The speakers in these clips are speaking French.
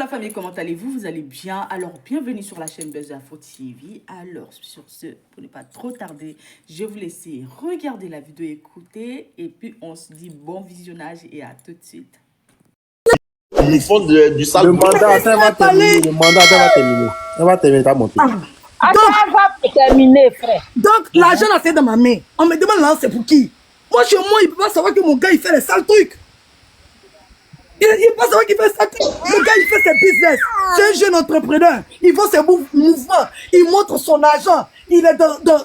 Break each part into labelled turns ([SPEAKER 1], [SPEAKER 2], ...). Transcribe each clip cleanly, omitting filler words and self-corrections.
[SPEAKER 1] la famille, comment allez-vous? Vous allez bien? Alors, bienvenue sur la chaîne Buzz Info TV. Alors, sur ce, pour ne pas trop tarder, je vais vous laisser regarder la vidéo, écouter, et puis on se dit bon visionnage et à tout de suite.
[SPEAKER 2] Ils font du sale.
[SPEAKER 3] Le mandat, ça va terminer. Le mandat, ça va terminer. Ça va terminer, ça va monter.
[SPEAKER 4] Ça va terminer, frère.
[SPEAKER 5] Donc, l'argent là, c'est dans ma main. On me demande là, c'est pour qui? Moi, chez moi, il ne peut pas savoir que mon gars, il fait les sales trucs. Il ne peut pas savoir qu'il fait ça. Le gars, il fait ses business. C'est un jeune entrepreneur. Il voit ses mouvements. Il montre son argent. Il est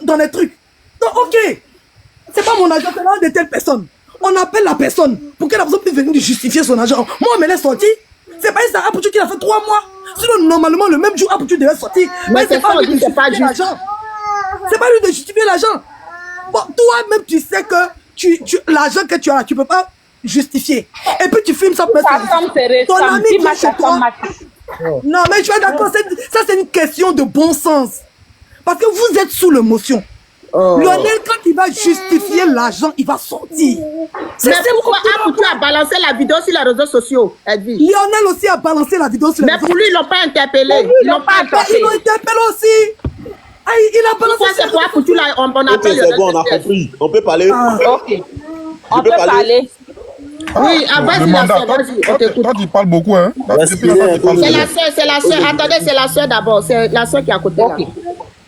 [SPEAKER 5] dans les trucs. Donc, ok. C'est pas mon argent, c'est l'argent de telle personne. On appelle la personne pour que la personne puisse venir justifier son argent. Moi, on me laisse sortir. C'est pas ça, Apoutou qui a fait 3 mois. Sinon, normalement, le même jour, Apoutou devait sortir. Mais c'est pas lui de justifier l'argent. C'est pas lui de justifier l'argent. Bon, toi-même, tu sais que l'argent que tu as là, tu peux pas justifier. Et puis tu filmes ça pour mettre ton ami qui est chez toi. Non, mais je suis d'accord, ça c'est une question de bon sens. Parce que vous êtes sous l'émotion. Lionel, quand il va justifier l'argent, il va sortir.
[SPEAKER 4] Mais pourquoi Apoutou a balancé la vidéo sur les réseaux sociaux, Edwige?
[SPEAKER 5] Lionel aussi a balancé la vidéo sur les réseaux sociaux.
[SPEAKER 4] Mais pour lui, ils l'ont pas interpellé. Ils l'ont pas interpellé.
[SPEAKER 5] Ils l'ont interpellé aussi. Ah, il a balancé.
[SPEAKER 4] Pourquoi c'est pour Apoutou là, on appelle
[SPEAKER 2] C'est bon, on a compris. On peut parler.
[SPEAKER 4] Ok. On peut parler. Oui, vas-y, la soeur, vas-y, on t'écoute.
[SPEAKER 3] Toi, tu parles beaucoup, hein.
[SPEAKER 4] C'est la soeur. Attendez, c'est la soeur d'abord. C'est la soeur qui est à côté là.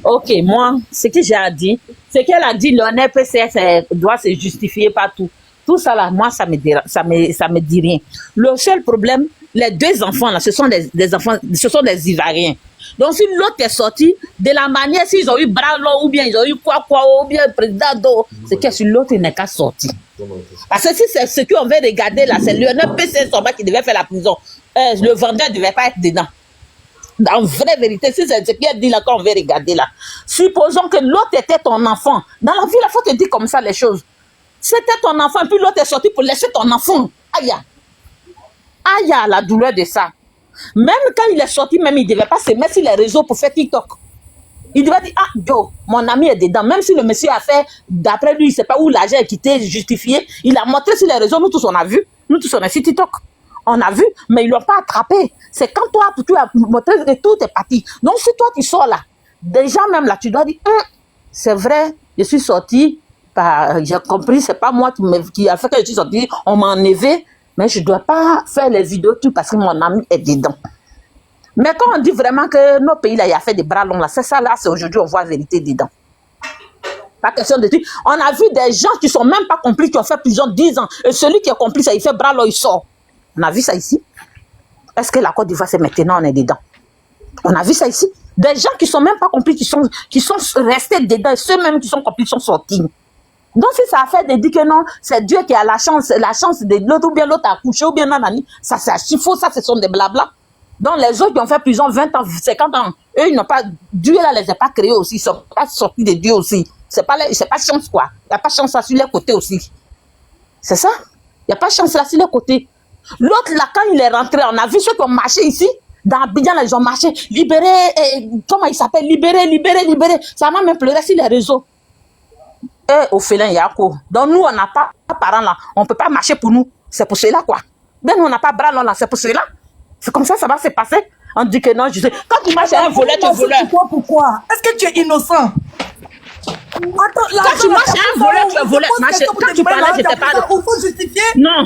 [SPEAKER 6] Ok, moi, ce que j'ai à dire, c'est qu'elle a dit Lionel PCS doit se justifier partout. Tout ça là, moi, ça me dit rien. Le seul problème, les 2 enfants là, ce sont des enfants, ce sont des Ivoiriens. Donc si l'autre est sorti, de la manière s'ils ont eu Bralo ou bien ils ont eu quoi ou bien président d'eau, c'est que sur l'autre il n'est qu'à sortir. Parce que si c'est ce qu'on veut regarder là, c'est Lionel PCS qui devait faire la prison. Le vendeur ne devait pas être dedans. En vraie vérité, si c'est ce qu'il a dit là qu'on veut regarder là. Supposons que l'autre était ton enfant. Dans la vie, il faut te dire comme ça les choses. C'était ton enfant, puis l'autre est sorti pour laisser ton enfant. Aïe, aïe, la douleur de ça. Même quand il est sorti, même il ne devait pas se mettre sur les réseaux pour faire TikTok. Il devait dire, ah, yo, mon ami est dedans. Même si le monsieur a fait, d'après lui, il ne sait pas où l'argent est quitté, justifié. Il a montré sur les réseaux, nous tous on a vu. Nous tous on est sur TikTok. On a vu, mais ils ne l'ont pas attrapé. C'est quand toi, tu as montré que tout est parti. Donc si toi, tu sors là, déjà même là, tu dois dire, c'est vrai, je suis sorti, j'ai compris, c'est pas moi qui a fait que je suis sorti, on m'a enlevé. Mais je ne dois pas faire les vidéos tout parce que mon ami est dedans. Mais quand on dit vraiment que nos pays, là, il y a fait des bras longs, là, c'est ça, là, c'est aujourd'hui, on voit la vérité dedans. Pas question de dire. On a vu des gens qui ne sont même pas complices, qui ont fait plusieurs 10 ans. Et celui qui est complice, il fait bras long, il sort. On a vu ça ici. Est-ce que la Côte d'Ivoire, c'est maintenant, on est dedans? On a vu ça ici. Des gens qui ne sont même pas complices, qui sont restés dedans, et ceux-mêmes qui sont complices sont sortis. Donc, si ça a fait de dire que non, c'est Dieu qui a la chance de l'autre, ou bien l'autre a accouché, ou bien nanani, ça c'est archi faux, ça ce sont des blabla. Donc, les autres qui ont fait prison 20 ans, 50 ans, eux, ils n'ont pas, Dieu là les a pas créés aussi, ils ne sont pas sortis de Dieu aussi. C'est pas chance quoi. Il n'y a pas chance là sur les côtés aussi. C'est ça? Il n'y a pas chance là sur les côtés. L'autre là, quand il est rentré, on a vu ceux qui ont marché ici, dans Abidjan, là, ils ont marché, libéré, comment il s'appelle, libéré. Ça m'a même pleuré sur les réseaux. Et au félin Yako. Donc nous, on n'a pas parents là. On ne peut pas marcher pour nous. C'est pour cela quoi. Ben nous, on n'a pas bras là. C'est pour cela. C'est comme ça va se passer. On dit que non, je sais. Quand tu marches à un voleur, tu es voleur.
[SPEAKER 5] Pourquoi? Est-ce que tu es innocent? Attends,
[SPEAKER 6] quand tu marches à un voleur, tu es voleur. Quand tu parlais, je t'ai pas... Non.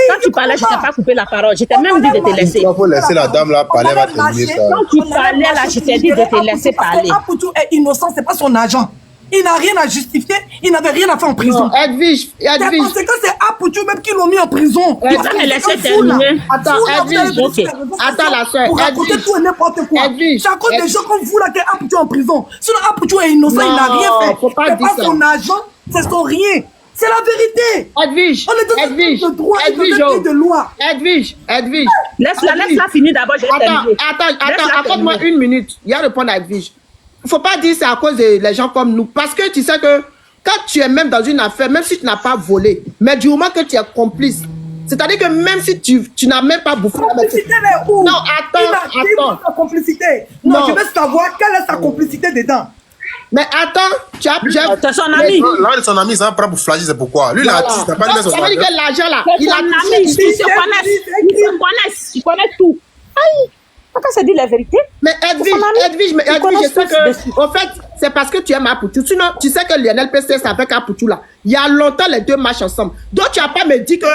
[SPEAKER 6] Quand tu parlais, je t'ai pas coupé la parole. Je t'ai même dit de te laisser.
[SPEAKER 3] Il faut laisser la dame là parler, elle va terminer ça.
[SPEAKER 6] Quand tu parlais là, je t'ai dit de te laisser parler.
[SPEAKER 5] Apoutou est innocent, c'est pas son agent. Il n'a rien à justifier, il n'avait rien à faire en prison.
[SPEAKER 4] Edwige.
[SPEAKER 5] C'est parce que c'est Apoutou même qui l'ont mis en prison.
[SPEAKER 6] Tu vas me laisser terminer.
[SPEAKER 4] Attends, Edwige. Attends, la soeur.
[SPEAKER 5] Pour raconter tout et n'importe quoi. C'est à cause des gens comme vous là que Apoutou est en prison. Sinon Apoutou est innocent, il n'a rien fait.
[SPEAKER 4] Faut pas
[SPEAKER 5] c'est
[SPEAKER 4] dire
[SPEAKER 5] pas son agent, c'est son rien. C'est la vérité.
[SPEAKER 4] Edwige.
[SPEAKER 5] On est dans un pays de droit et de loi.
[SPEAKER 4] Edwige.
[SPEAKER 6] Laisse-la finir d'abord.
[SPEAKER 4] Attends, accorde-moi 1 minute. Il y a répondre à Edwige. Il ne faut pas dire c'est à cause des gens comme nous. Parce que tu sais que quand tu es même dans une affaire, même si tu n'as pas volé, mais du moment que tu es complice, c'est-à-dire que même si tu n'as même pas bouffé...
[SPEAKER 5] Complicité, mais où?
[SPEAKER 4] Non, attends.
[SPEAKER 5] Sa complicité. Non, je veux savoir quelle est sa complicité dedans.
[SPEAKER 4] Mais attends, tu as...
[SPEAKER 6] C'est son ami.
[SPEAKER 3] Là, son ami, ça va prendre pour flager, c'est pourquoi. Lui, là, tu n'as pas dit son
[SPEAKER 4] Ça veut dire que l'argent là,
[SPEAKER 6] Il a ami, ils se connaissent. Ils connaissent tout. Aïe. On peut se dire la vérité.
[SPEAKER 4] Mais Edwige, je sais que, au fait, c'est parce que tu aimes Apoutou. Sinon, tu sais que Lionel PCS avec Apoutou là, il y a longtemps les deux marchent ensemble. Donc tu vas pas me dire que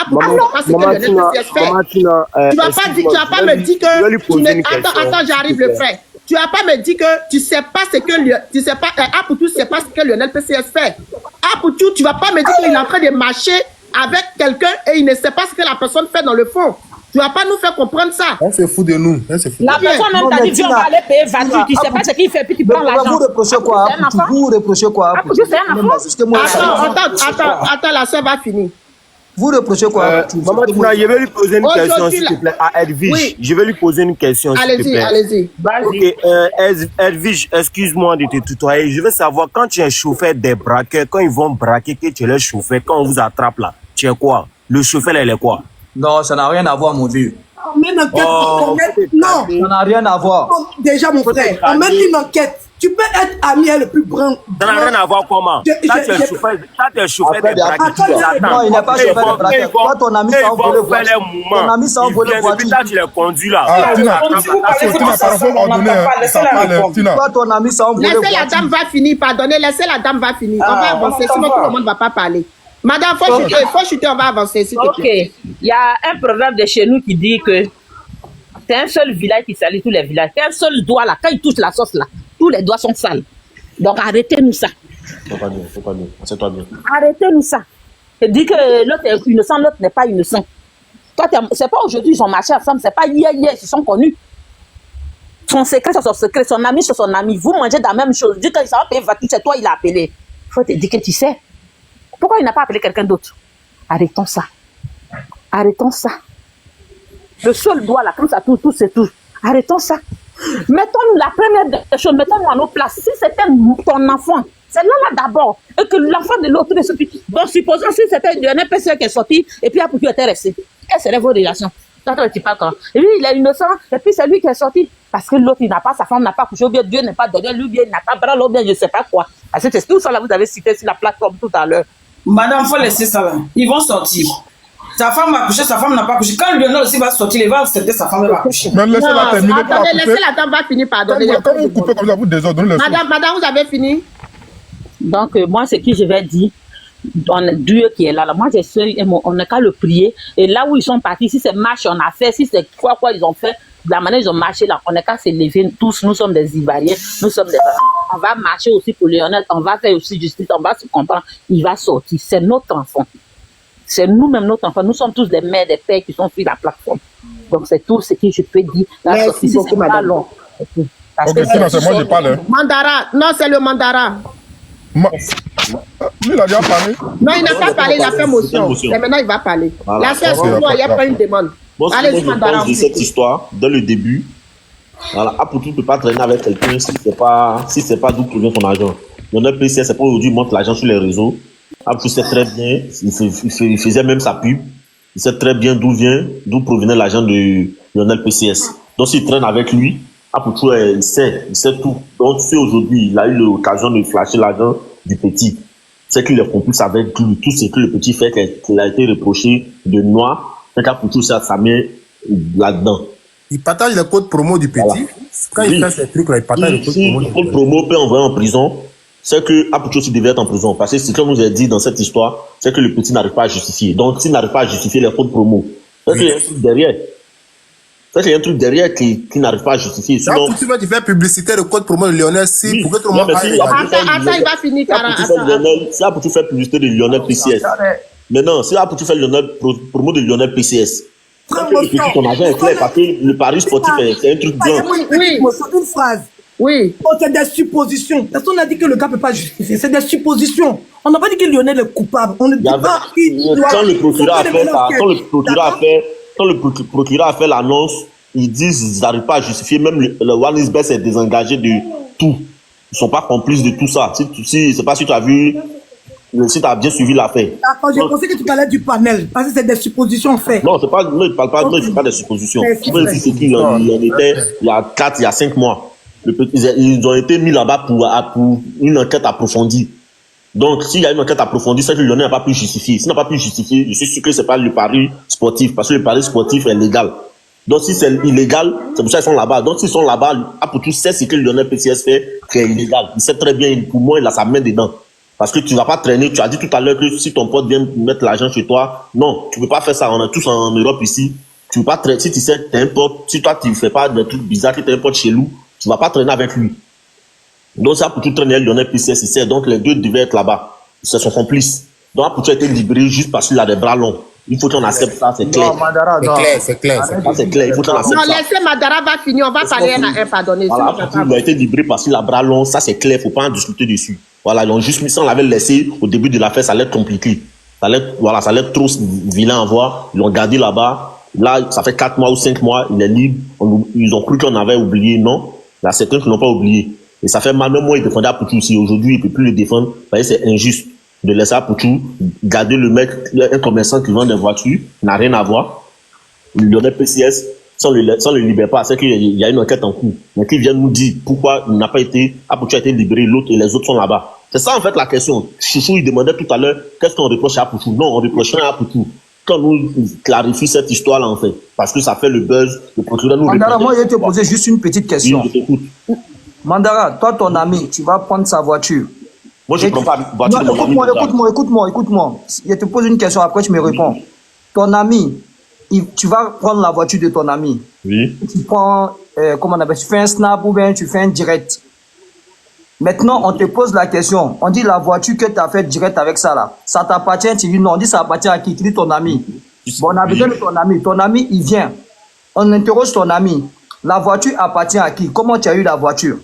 [SPEAKER 4] Apoutou, parce que Lionel PCS fait. Tu vas pas me dire que tu n'es. Attends, j'arrive le frère. Tu vas pas me dire que tu sais pas ce que Apoutou sait pas ce que Lionel PCS fait. Apoutou, tu vas pas me dire qu'il est en train de marcher avec quelqu'un et il ne sait pas ce que la personne fait dans le fond. Tu vas pas nous faire comprendre ça.
[SPEAKER 3] On se fout de nous.
[SPEAKER 6] La personne même t'a dit, viens, on va aller payer Vatu. Tu sais pas ce qu'il fait, puis tu prends l'argent.
[SPEAKER 7] Vous reprochez quoi? Vous reprochez quoi?
[SPEAKER 4] Attends, la soeur va finir.
[SPEAKER 7] Vous reprochez quoi?
[SPEAKER 3] Maman Tina, je vais lui poser une question, s'il te plaît, à Edwige.
[SPEAKER 4] Oui.
[SPEAKER 3] Je vais lui poser une question, s'il te plaît.
[SPEAKER 4] Allez-y.
[SPEAKER 3] Ok, Edwige, excuse-moi de te tutoyer. Je veux savoir, quand tu es chauffeur des braqueurs, quand ils vont braquer, que tu es le chauffeur, quand on vous attrape là, tu es quoi? Le chauffeur, il est quoi?
[SPEAKER 7] Non, ça n'a rien à voir, mon vieux.
[SPEAKER 5] On mène une enquête. Non.
[SPEAKER 7] Ça n'a rien à voir.
[SPEAKER 5] Déjà, mon frère, on mène une enquête. Tu peux être ami avec le plus grand.
[SPEAKER 3] Ça n'a rien à voir comment? Quand tu es chauffeur des braqueurs,
[SPEAKER 7] non, il n'est pas chauffeur des braqueurs. Toi, ton ami s'en volé voiture. Ton ami s'en volé voiture.
[SPEAKER 3] Toi, tu les conduis là.
[SPEAKER 8] Tina,
[SPEAKER 7] Toi, ton ami s'en volé voiture.
[SPEAKER 4] Laissez la dame va finir, pardonnez, laissez la dame va finir. On va avancer, sinon tout le monde ne va pas parler. Madame, faut chuter, on va avancer, s'il te plaît.
[SPEAKER 6] Ok, il y a un proverbe de chez nous qui dit que c'est un seul village qui salit tous les villages. C'est un seul doigt là, quand il touche la sauce là, tous les doigts sont sales. Donc arrêtez-nous ça.
[SPEAKER 2] C'est pas mieux. C'est toi bien.
[SPEAKER 6] Arrêtez-nous ça. Je dis que l'autre est innocent, l'autre n'est pas innocent. Toi, c'est pas aujourd'hui ils ont marché ensemble, c'est pas hier, ils se sont connus. Son secret, c'est son secret, son ami, c'est son ami. Vous mangez dans la même chose. Dis que ça va payer Vatu, c'est toi, il a appelé. Il faut te dire que tu sais. Pourquoi il n'a pas appelé quelqu'un d'autre? Arrêtons ça. Arrêtons ça. Le seul doigt là, comme ça, tout, c'est tout. Arrêtons ça. Mettons-nous la première des choses, mettons-nous à nos places. Si c'était ton enfant, c'est là d'abord. Et que l'enfant de l'autre est sorti. Bon, supposons si c'était un PC qui est sorti et puis après tu étais resté. Quelles seraient vos relations? Toi, tu parles quand? Et lui, il est innocent et puis c'est lui qui est sorti. Parce que l'autre, il n'a pas, sa femme n'a pas couché, ou bien Dieu n'est pas donné, lui, bien, il n'a pas bras, ou bien je ne sais pas quoi. Parce que c'est tout ça là, vous avez cité sur la plateforme tout à l'heure.
[SPEAKER 9] Madame, il faut laisser ça là. Ils vont sortir. Sa femme va coucher, sa femme n'a pas couché. Quand Lionel aussi va sortir, il va accepter sa femme va coucher.
[SPEAKER 8] Mais laissez-la terminer.
[SPEAKER 4] Attendez, laissez la dame va finir, pardonnez.
[SPEAKER 8] Quand vous coupez comme ça, vous désordonnez les choses.
[SPEAKER 4] Madame, vous avez fini?
[SPEAKER 6] Donc, moi, ce que je vais dire, on a Dieu qui est là. Moi, je sais, on n'a qu'à le prier. Et là où ils sont partis, si c'est marche, on a fait, si c'est quoi ils ont fait, de la manière ils ont marché là, on n'a qu'à se lever tous. Nous sommes des Ivoiriens, nous sommes des. On va marcher aussi pour Lionel, on va faire aussi justice, on va se comprendre. Il va sortir. C'est notre enfant. C'est nous-mêmes notre enfant. Nous sommes tous des mères, des pères qui sont sur la plateforme. Donc, c'est tout ce que je peux dire.
[SPEAKER 4] Merci beaucoup, madame.
[SPEAKER 6] Long.
[SPEAKER 8] Ok, c'est moi, je parle.
[SPEAKER 4] Mandara. Non, c'est le mandara.
[SPEAKER 8] Lui, il a déjà parlé.
[SPEAKER 4] Non, il n'a pas parlé, il a fait motion. Et maintenant, il va parler.
[SPEAKER 2] Voilà.
[SPEAKER 4] La sœur, il n'y a pas une demande.
[SPEAKER 2] Bon, ce que je pense de cette histoire, dès le début, voilà, Apoutou ne peut pas traîner avec quelqu'un si c'est pas d'où provient son argent. Lionel PCS, c'est pas aujourd'hui, il montre l'argent sur les réseaux. Apoutou sait très bien, il faisait même sa pub. Il sait très bien d'où provenait l'argent de Lionel PCS. Donc, s'il traîne avec lui, Apoutou, il sait tout. Donc, si aujourd'hui, il a eu l'occasion de flasher l'argent du petit, c'est qu'il est complice avec lui. Tout ce que le petit fait, qu'il a été reproché de noir, c'est qu'Apoutou, ça sa main là-dedans.
[SPEAKER 3] Il partage les codes promo du petit. Voilà. Quand il fait ces trucs-là, il partage les codes promo.
[SPEAKER 2] Si le code promo peut envoyer en prison, c'est que Apoutou aussi devait être en prison. Parce que ce qu'on nous a dit dans cette histoire, c'est que le petit n'arrive pas à justifier. Donc, s'il n'arrive pas à justifier les codes promo, c'est qu'il y a un truc derrière. C'est qu'il y a un truc derrière qui n'arrive pas à justifier. Sinon,
[SPEAKER 3] tu vas faire publicité le code promo de Lionel si pour que tout le monde
[SPEAKER 4] aille. Attends, il va finir, Cara.
[SPEAKER 2] Si Apoutou fait publicité de Lionel PCS, maintenant, si Apoutou fait promo de Lionel PCS, ton argent est clair parce que le pari sportif, c'est un truc blanc.
[SPEAKER 4] Oui.
[SPEAKER 5] Une phrase.
[SPEAKER 4] Oui.
[SPEAKER 5] Oh, c'est des suppositions. Personne n'a dit que le gars ne peut pas justifier. C'est des suppositions. On n'a pas dit que Lionel est coupable. On ne dit pas qu'il doit...
[SPEAKER 2] Quand le procureur a fait l'annonce, ils disent qu'ils n'arrivent pas à justifier. Même le Wanisbet s'est désengagé de tout. Ils ne sont pas complices de tout ça. Si c'est pas si tu as vu... Si tu as bien suivi l'affaire.
[SPEAKER 5] D'accord, j'ai pensé que tu parlais du panel, parce que c'est des suppositions faites.
[SPEAKER 2] Non, c'est pas, non, il ne parle pas, non, il fait pas des suppositions. Il faut dire qu'il en était il y a 4, il y a 5 mois. Ils ont été mis là-bas pour une enquête approfondie. Donc, s'il y a une enquête approfondie, c'est que Lionel n'a pas pu justifier. S'il n'a pas pu justifier, je suis sûr que ce n'est pas le pari sportif, parce que le pari sportif est légal. Donc, si c'est illégal, c'est pour ça qu'ils sont là-bas. Donc, s'ils sont là-bas, Apoutou sait ce que Lionel PCS fait, qui est illégal. Il sait très bien, pour moi, il a sa main dedans. Parce que tu ne vas pas traîner. Tu as dit tout à l'heure que si ton pote vient mettre l'argent chez toi, non, tu ne peux pas faire ça. On est tous en Europe ici. Tu ne peux pas traîner. Si tu sais que tu as un pote, si toi, tu ne fais pas de trucs bizarres, que tu as un pote chez nous, tu ne vas pas traîner avec lui. Donc, ça, pour tout traîner, Lionel PCS, il sait. Donc, les deux devaient être là-bas. C'est son complice. Donc, Apoutou a été libéré juste parce qu'il a des bras longs. Il faut qu'on accepte ça, c'est clair.
[SPEAKER 7] Non, Mandara, non.
[SPEAKER 8] C'est clair.
[SPEAKER 2] Ça, c'est clair. Il faut qu'on accepte
[SPEAKER 4] Non,
[SPEAKER 2] ça.
[SPEAKER 4] laissez Madara va finir. On va parler un à un, pardonnez.
[SPEAKER 2] Voilà, il a été libéré parce qu'il a bras long, ça c'est clair, faut pas en discuter dessus. Voilà, ils ont juste mis ça, on l'avait laissé au début de l'affaire, ça allait être compliqué. Ça allait être trop vilain à voir. Ils l'ont gardé là-bas. Là, ça fait 4 mois ou 5 mois, il est libre. Ils ont cru qu'on avait oublié, non. Il y a certains qui n'ont pas oublié. Et ça fait mal, même moi, il défendait Apoutou aussi. Aujourd'hui, il ne peut plus le défendre. C'est injuste de laisser Apoutou garder le mec, un commerçant qui vend des voitures, n'a rien à voir. Lionel PCS, si on le libère pas, c'est qu'il y a une enquête en cours. Mais qu'il vient nous dire pourquoi il n'a pas été, Apoutou a été libéré, l'autre et les autres sont là-bas. C'est ça en fait la question. Chouchou, il demandait tout à l'heure, qu'est-ce qu'on reproche à Apoutou? Non, on reproche rien à Apoutou. Quand nous clarifie cette histoire-là en fait, parce que ça fait le buzz, le procureur nous
[SPEAKER 7] Mandara, moi je vais te poser juste une petite question.
[SPEAKER 2] Oui, je t'écoute.
[SPEAKER 7] Mandara, toi ton ami, tu vas prendre sa voiture.
[SPEAKER 2] Moi je ne prends pas la voiture de mon ami.
[SPEAKER 7] Écoute-moi. Je te pose une question, après tu me réponds. Ton ami, tu vas prendre la voiture de ton ami.
[SPEAKER 2] Oui.
[SPEAKER 7] Tu prends, comment on appelle, tu fais un snap ou bien tu fais un direct. Maintenant, on te pose la question. On dit la voiture que tu as fait direct avec ça là, ça t'appartient? Tu dis non, on dit ça appartient à qui? Tu dis ton ami. Bon, on a besoin de ton ami. Ton ami, il vient. On interroge ton ami. La voiture appartient à qui? Comment tu as eu la voiture?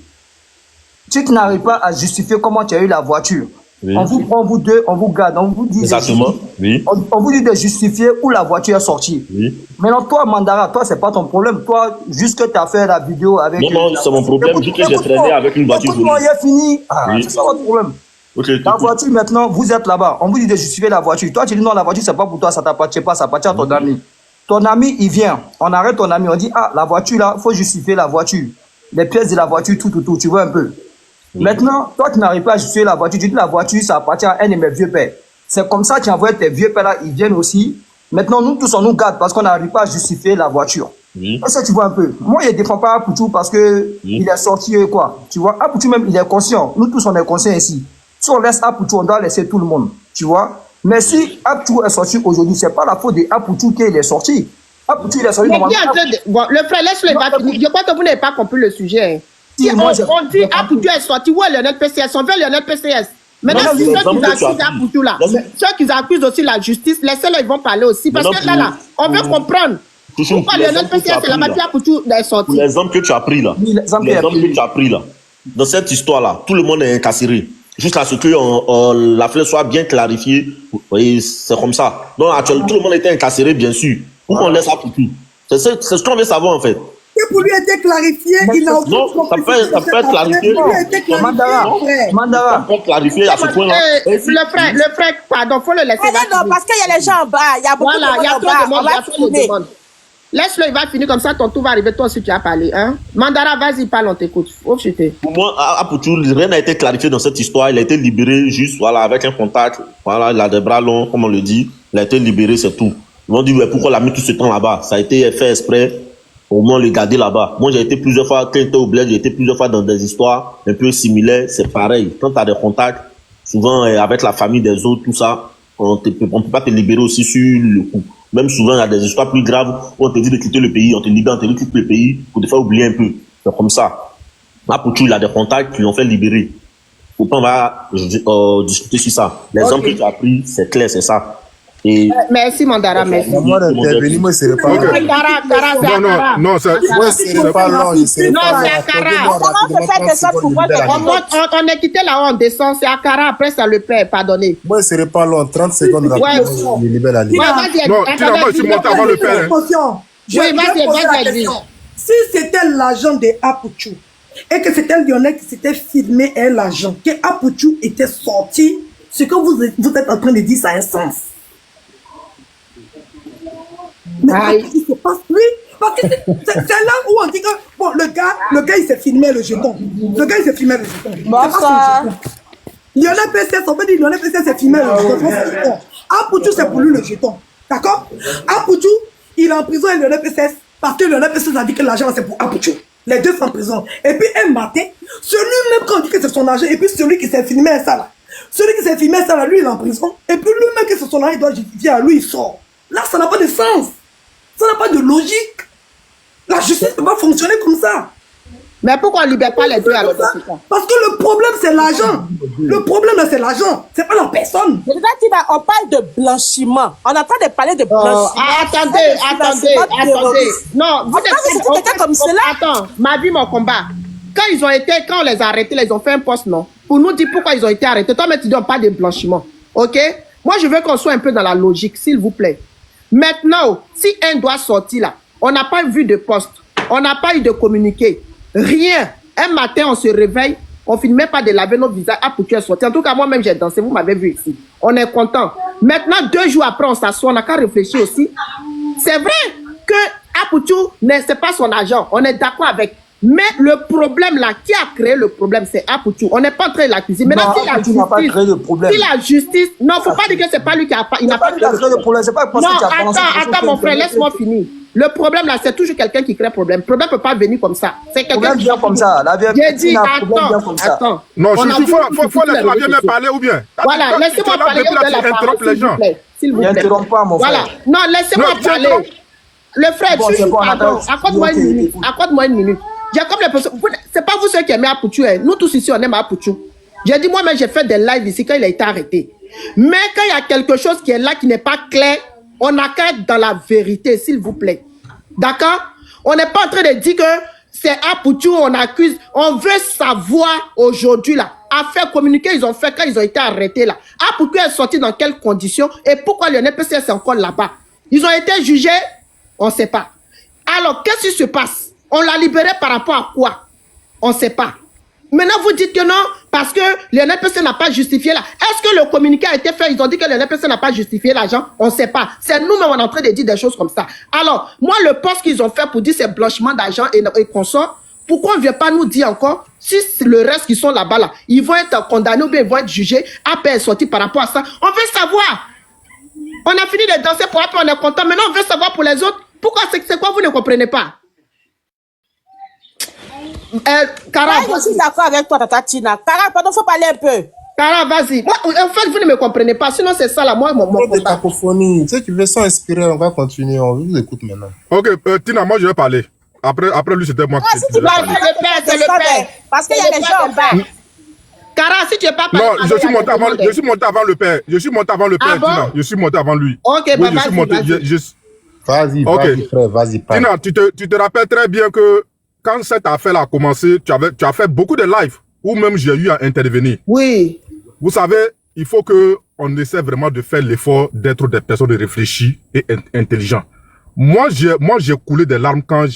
[SPEAKER 7] Si tu n'arrives pas à justifier comment tu as eu la voiture, oui. On vous prend, vous deux, on vous garde, on vous dit,
[SPEAKER 2] exactement, oui.
[SPEAKER 7] On vous dit de justifier où la voiture est sortie. Oui. Maintenant, toi, Mandara, toi, c'est pas ton problème. Toi, juste que tu as fait la vidéo avec...
[SPEAKER 2] Non, c'est mon problème, juste que j'ai traîné avec une voiture.
[SPEAKER 7] Écoute-moi, il est fini. Oui. C'est ça votre problème.
[SPEAKER 2] Okay,
[SPEAKER 7] la voiture, maintenant, vous êtes là-bas. On vous dit de justifier la voiture. Toi, tu dis non, la voiture, c'est pas pour toi, ça t'appartient pas, ça appartient à ton ami. Ton ami, il vient. On arrête ton ami, on dit, ah, la voiture, là, il faut justifier la voiture. Les pièces de la voiture, tout, tu vois un peu. Oui. Maintenant, toi, tu n'arrives pas à justifier la voiture. Tu dis la voiture, ça appartient à un de mes vieux pères. C'est comme ça que tu envoies tes vieux pères là, ils viennent aussi. Maintenant, nous tous, on nous garde parce qu'on n'arrive pas à justifier la voiture. Oui. Est-ce que tu vois un peu? Moi, je ne défends pas Apoutou parce que il est sorti, quoi. Tu vois, Apoutou même, il est conscient. Nous tous, on est conscients ici. Si on laisse Apoutou, on doit laisser tout le monde. Tu vois? Mais si Apoutou est sorti aujourd'hui, ce n'est pas la faute de Apoutou qu'il est sorti. Apoutou, il est sorti normalement.
[SPEAKER 4] Bon, le frère, laisse-le pas finir. Je crois que vous n'avez pas compris le sujet. Si on dit Apoutou est sorti, où est Lionel PCS? On veut Lionel PCS. Maintenant, ceux qui accusent Apoutou là, ceux qui accusent aussi la justice, laissez-les, ils vont parler aussi. Parce que là, on veut comprendre. Pourquoi Lionel PCS est là-bas, puis Apoutou est sorti?
[SPEAKER 2] L'exemple que tu as pris là, dans cette histoire-là, tout le monde est incarcéré. Juste à ce que l'affaire soit bien clarifiée, c'est comme ça. Donc, actuellement, tout le monde était incarcéré, bien sûr. Pourquoi on laisse Apoutou? C'est ce qu'on veut savoir en fait.
[SPEAKER 5] Et pour lui être clarifié, il n'a aucune
[SPEAKER 2] non, ça peut être clarifié.
[SPEAKER 7] Mandara.
[SPEAKER 2] Ça peut être clarifié à ce point-là.
[SPEAKER 4] Le frère, pardon, il faut le laisser.
[SPEAKER 10] Non, parce qu'il y a les gens en bas. Il y a beaucoup de monde en bas. On va filmer.
[SPEAKER 4] Laisse-le, il va finir comme ça, ton tour va arriver, toi aussi tu as parlé. Hein? Mandara, vas-y, parle, on t'écoute.
[SPEAKER 2] Pour moi, Apoutou, rien n'a été clarifié dans cette histoire. Il a été libéré juste avec un contact. Voilà, il a des bras longs, comme on le dit. Il a été libéré, c'est tout. Ils vont dire, ouais, pourquoi il a mis tout ce temps là-bas? Ça a été fait exprès. Au moins, le garder là-bas. Moi, j'ai été plusieurs fois, quand j'étais au bled, j'ai été plusieurs fois dans des histoires un peu similaires. C'est pareil. Quand tu as des contacts, souvent avec la famille des autres, tout ça, on peut pas te libérer aussi sur le coup. Même souvent, il y a des histoires plus graves où on te dit de quitter le pays, on te libère, on te dit de quitter le pays pour te faire oublier un peu. C'est comme ça. Apoutou, il a des contacts qui l'ont fait libérer. Pourtant, on va discuter sur ça. L'exemple que tu as pris, c'est clair, c'est ça. Et
[SPEAKER 4] merci Mandara, merci.
[SPEAKER 8] Moi d'intervenir, moi c'est pas long. Non, c'est pas long.
[SPEAKER 4] Non, c'est Akara.
[SPEAKER 10] Comment se fait de sorte pour voir
[SPEAKER 4] on est quitté là-haut, on descend, c'est Akara, après ça le perd, pardonnez.
[SPEAKER 8] Moi ce serait pas long, 30 secondes
[SPEAKER 4] je
[SPEAKER 8] libère la ligne. Non, finalement je suis monté avant le père.
[SPEAKER 4] Vas-y.
[SPEAKER 5] Si c'était l'agent de Apoutou et que c'était Lionel qui s'était filmé et l'agent, que Apoutou était sorti, ce que vous êtes en train de dire, ça a un sens. Mais qu'est-ce qui se passe? Oui, parce que c'est là où on dit que bon, le gars il s'est filmé le jeton.
[SPEAKER 10] Bonsoir.
[SPEAKER 5] Lionel PCS, on peut dire Lionel PCS s'est filmé le jeton. Apoutou, c'est pour lui le jeton. D'accord? Apoutou, il est en prison et Lionel PCS Parce que Lionel Pessis a dit que l'argent c'est pour Apoucho. Les deux sont en prison. Et puis un matin, celui-même quand on dit que c'est son argent, et puis celui qui s'est filmé ça là. Celui qui s'est filmé ça là, lui il est en prison. Et puis lui-même qui c'est son argent, il doit justifier à lui, il sort. Là, ça n'a pas de sens. Ça n'a pas de logique. La justice ne peut pas fonctionner comme ça.
[SPEAKER 4] Mais pourquoi on ne libère pas les deux alors?
[SPEAKER 5] Parce que le problème, c'est l'argent. Le problème, c'est l'argent. C'est pas la personne.
[SPEAKER 10] On parle de blanchiment. On est en train de parler de blanchiment.
[SPEAKER 4] Attendez. Non, vous êtes
[SPEAKER 10] quelqu'un comme cela.
[SPEAKER 4] Attends, ma vie, mon combat. Quand on les a arrêtés, ils ont fait un poste, non? Pour nous dire pourquoi ils ont été arrêtés. Toi, mais tu dis, on parle de blanchiment. Ok? Moi, je veux qu'on soit un peu dans la logique, s'il vous plaît. Maintenant, si un doit sortir là, on n'a pas vu de poste, on n'a pas eu de communiqué, rien. Un matin, on se réveille, on ne finit même pas de laver nos visages. Ah, pour que sortir. En tout cas, moi-même, j'ai dansé, vous m'avez vu ici. On est content. Maintenant, 2 jours après, on s'assoit, on n'a qu'à réfléchir aussi. C'est vrai que Apoutou, c'est pas son argent, on est d'accord avec. Mais le problème là, qui a créé le problème, c'est Apoutou. On n'est pas en train de l'accuser. Maintenant, si la justice,
[SPEAKER 7] n'a pas créé le problème.
[SPEAKER 4] Si la justice, non, faut pas dire que c'est pas lui qui a pas, il n'a pas créé le problème.
[SPEAKER 7] C'est pas parce
[SPEAKER 4] non,
[SPEAKER 7] que tu as balancé
[SPEAKER 4] attends, mon frère, laisse-moi finir. Le problème là, c'est toujours quelqu'un qui crée problème. Le problème peut pas venir comme ça. C'est quelqu'un qui
[SPEAKER 7] vient comme ça.
[SPEAKER 4] J'ai dit, attends.
[SPEAKER 8] Non, il faut laisser la bien parler ou bien.
[SPEAKER 4] Voilà, laissez-moi parler. S'il vous plaît.
[SPEAKER 7] N'interromps pas, mon frère.
[SPEAKER 4] Voilà, non, laissez-moi parler. Le frère, accorde-moi une minute. J'ai comme les personnes. C'est pas vous ceux qui aimez Apoutou. Nous tous ici, on aime Apoutou. J'ai dit, moi-même, j'ai fait des lives ici quand il a été arrêté. Mais quand il y a quelque chose qui est là, qui n'est pas clair, on n'a qu'à être dans la vérité, s'il vous plaît. D'accord? On n'est pas en train de dire que c'est Apoutou, on accuse. On veut savoir aujourd'hui, là. À faire communiquer, ils ont fait quand ils ont été arrêtés, là. Apoutou est sorti dans quelles conditions et pourquoi le NPCS est encore là-bas? Ils ont été jugés, on ne sait pas. Alors, qu'est-ce qui se passe? On l'a libéré par rapport à quoi? On ne sait pas. Maintenant, vous dites que non, parce que le NPC n'a pas justifié là. Est-ce que le communiqué a été fait? Ils ont dit que le NPC n'a pas justifié l'argent. On ne sait pas. C'est nous-mêmes, on est en train de dire des choses comme ça. Alors, moi, le poste qu'ils ont fait pour dire c'est blanchiment d'argent et qu'on sort, pourquoi on ne vient pas nous dire encore si le reste qui sont là-bas, là, ils vont être condamnés ou bien ils vont être jugés, après être sortis par rapport à ça? On veut savoir. On a fini de danser pour après, on est content. Maintenant, on veut savoir pour les autres. Pourquoi c'est quoi, vous ne comprenez pas?
[SPEAKER 10] Cara, je suis d'accord avec toi, Tata Tina. Cara, pardon, faut parler un peu.
[SPEAKER 4] Cara, vas-y. Moi, en fait, vous ne me comprenez pas. Sinon, c'est ça, là. Moi, mon
[SPEAKER 8] de cacophonie. Tu sais, tu veux s'en inspirer. On va continuer. On vous écoute maintenant. Ok, Tina, moi, je vais parler. Après lui, c'était moi qui
[SPEAKER 10] c'est le père. Parce qu'il y a des gens en bas.
[SPEAKER 4] Cara, si tu n'es pas
[SPEAKER 8] parlé. Non, je suis monté avant le père. Je suis monté avant le père, Tina. Je suis monté avant lui.
[SPEAKER 4] Ok,
[SPEAKER 8] bah, vas-y. Vas-y, frère, vas-y. Tina, tu te rappelles très bien que quand cette affaire a commencé, tu as fait beaucoup de lives où même j'ai eu à intervenir.
[SPEAKER 4] Oui.
[SPEAKER 8] Vous savez, il faut qu'on essaie vraiment de faire l'effort d'être des personnes réfléchies et intelligentes. Moi, j'ai coulé des larmes quand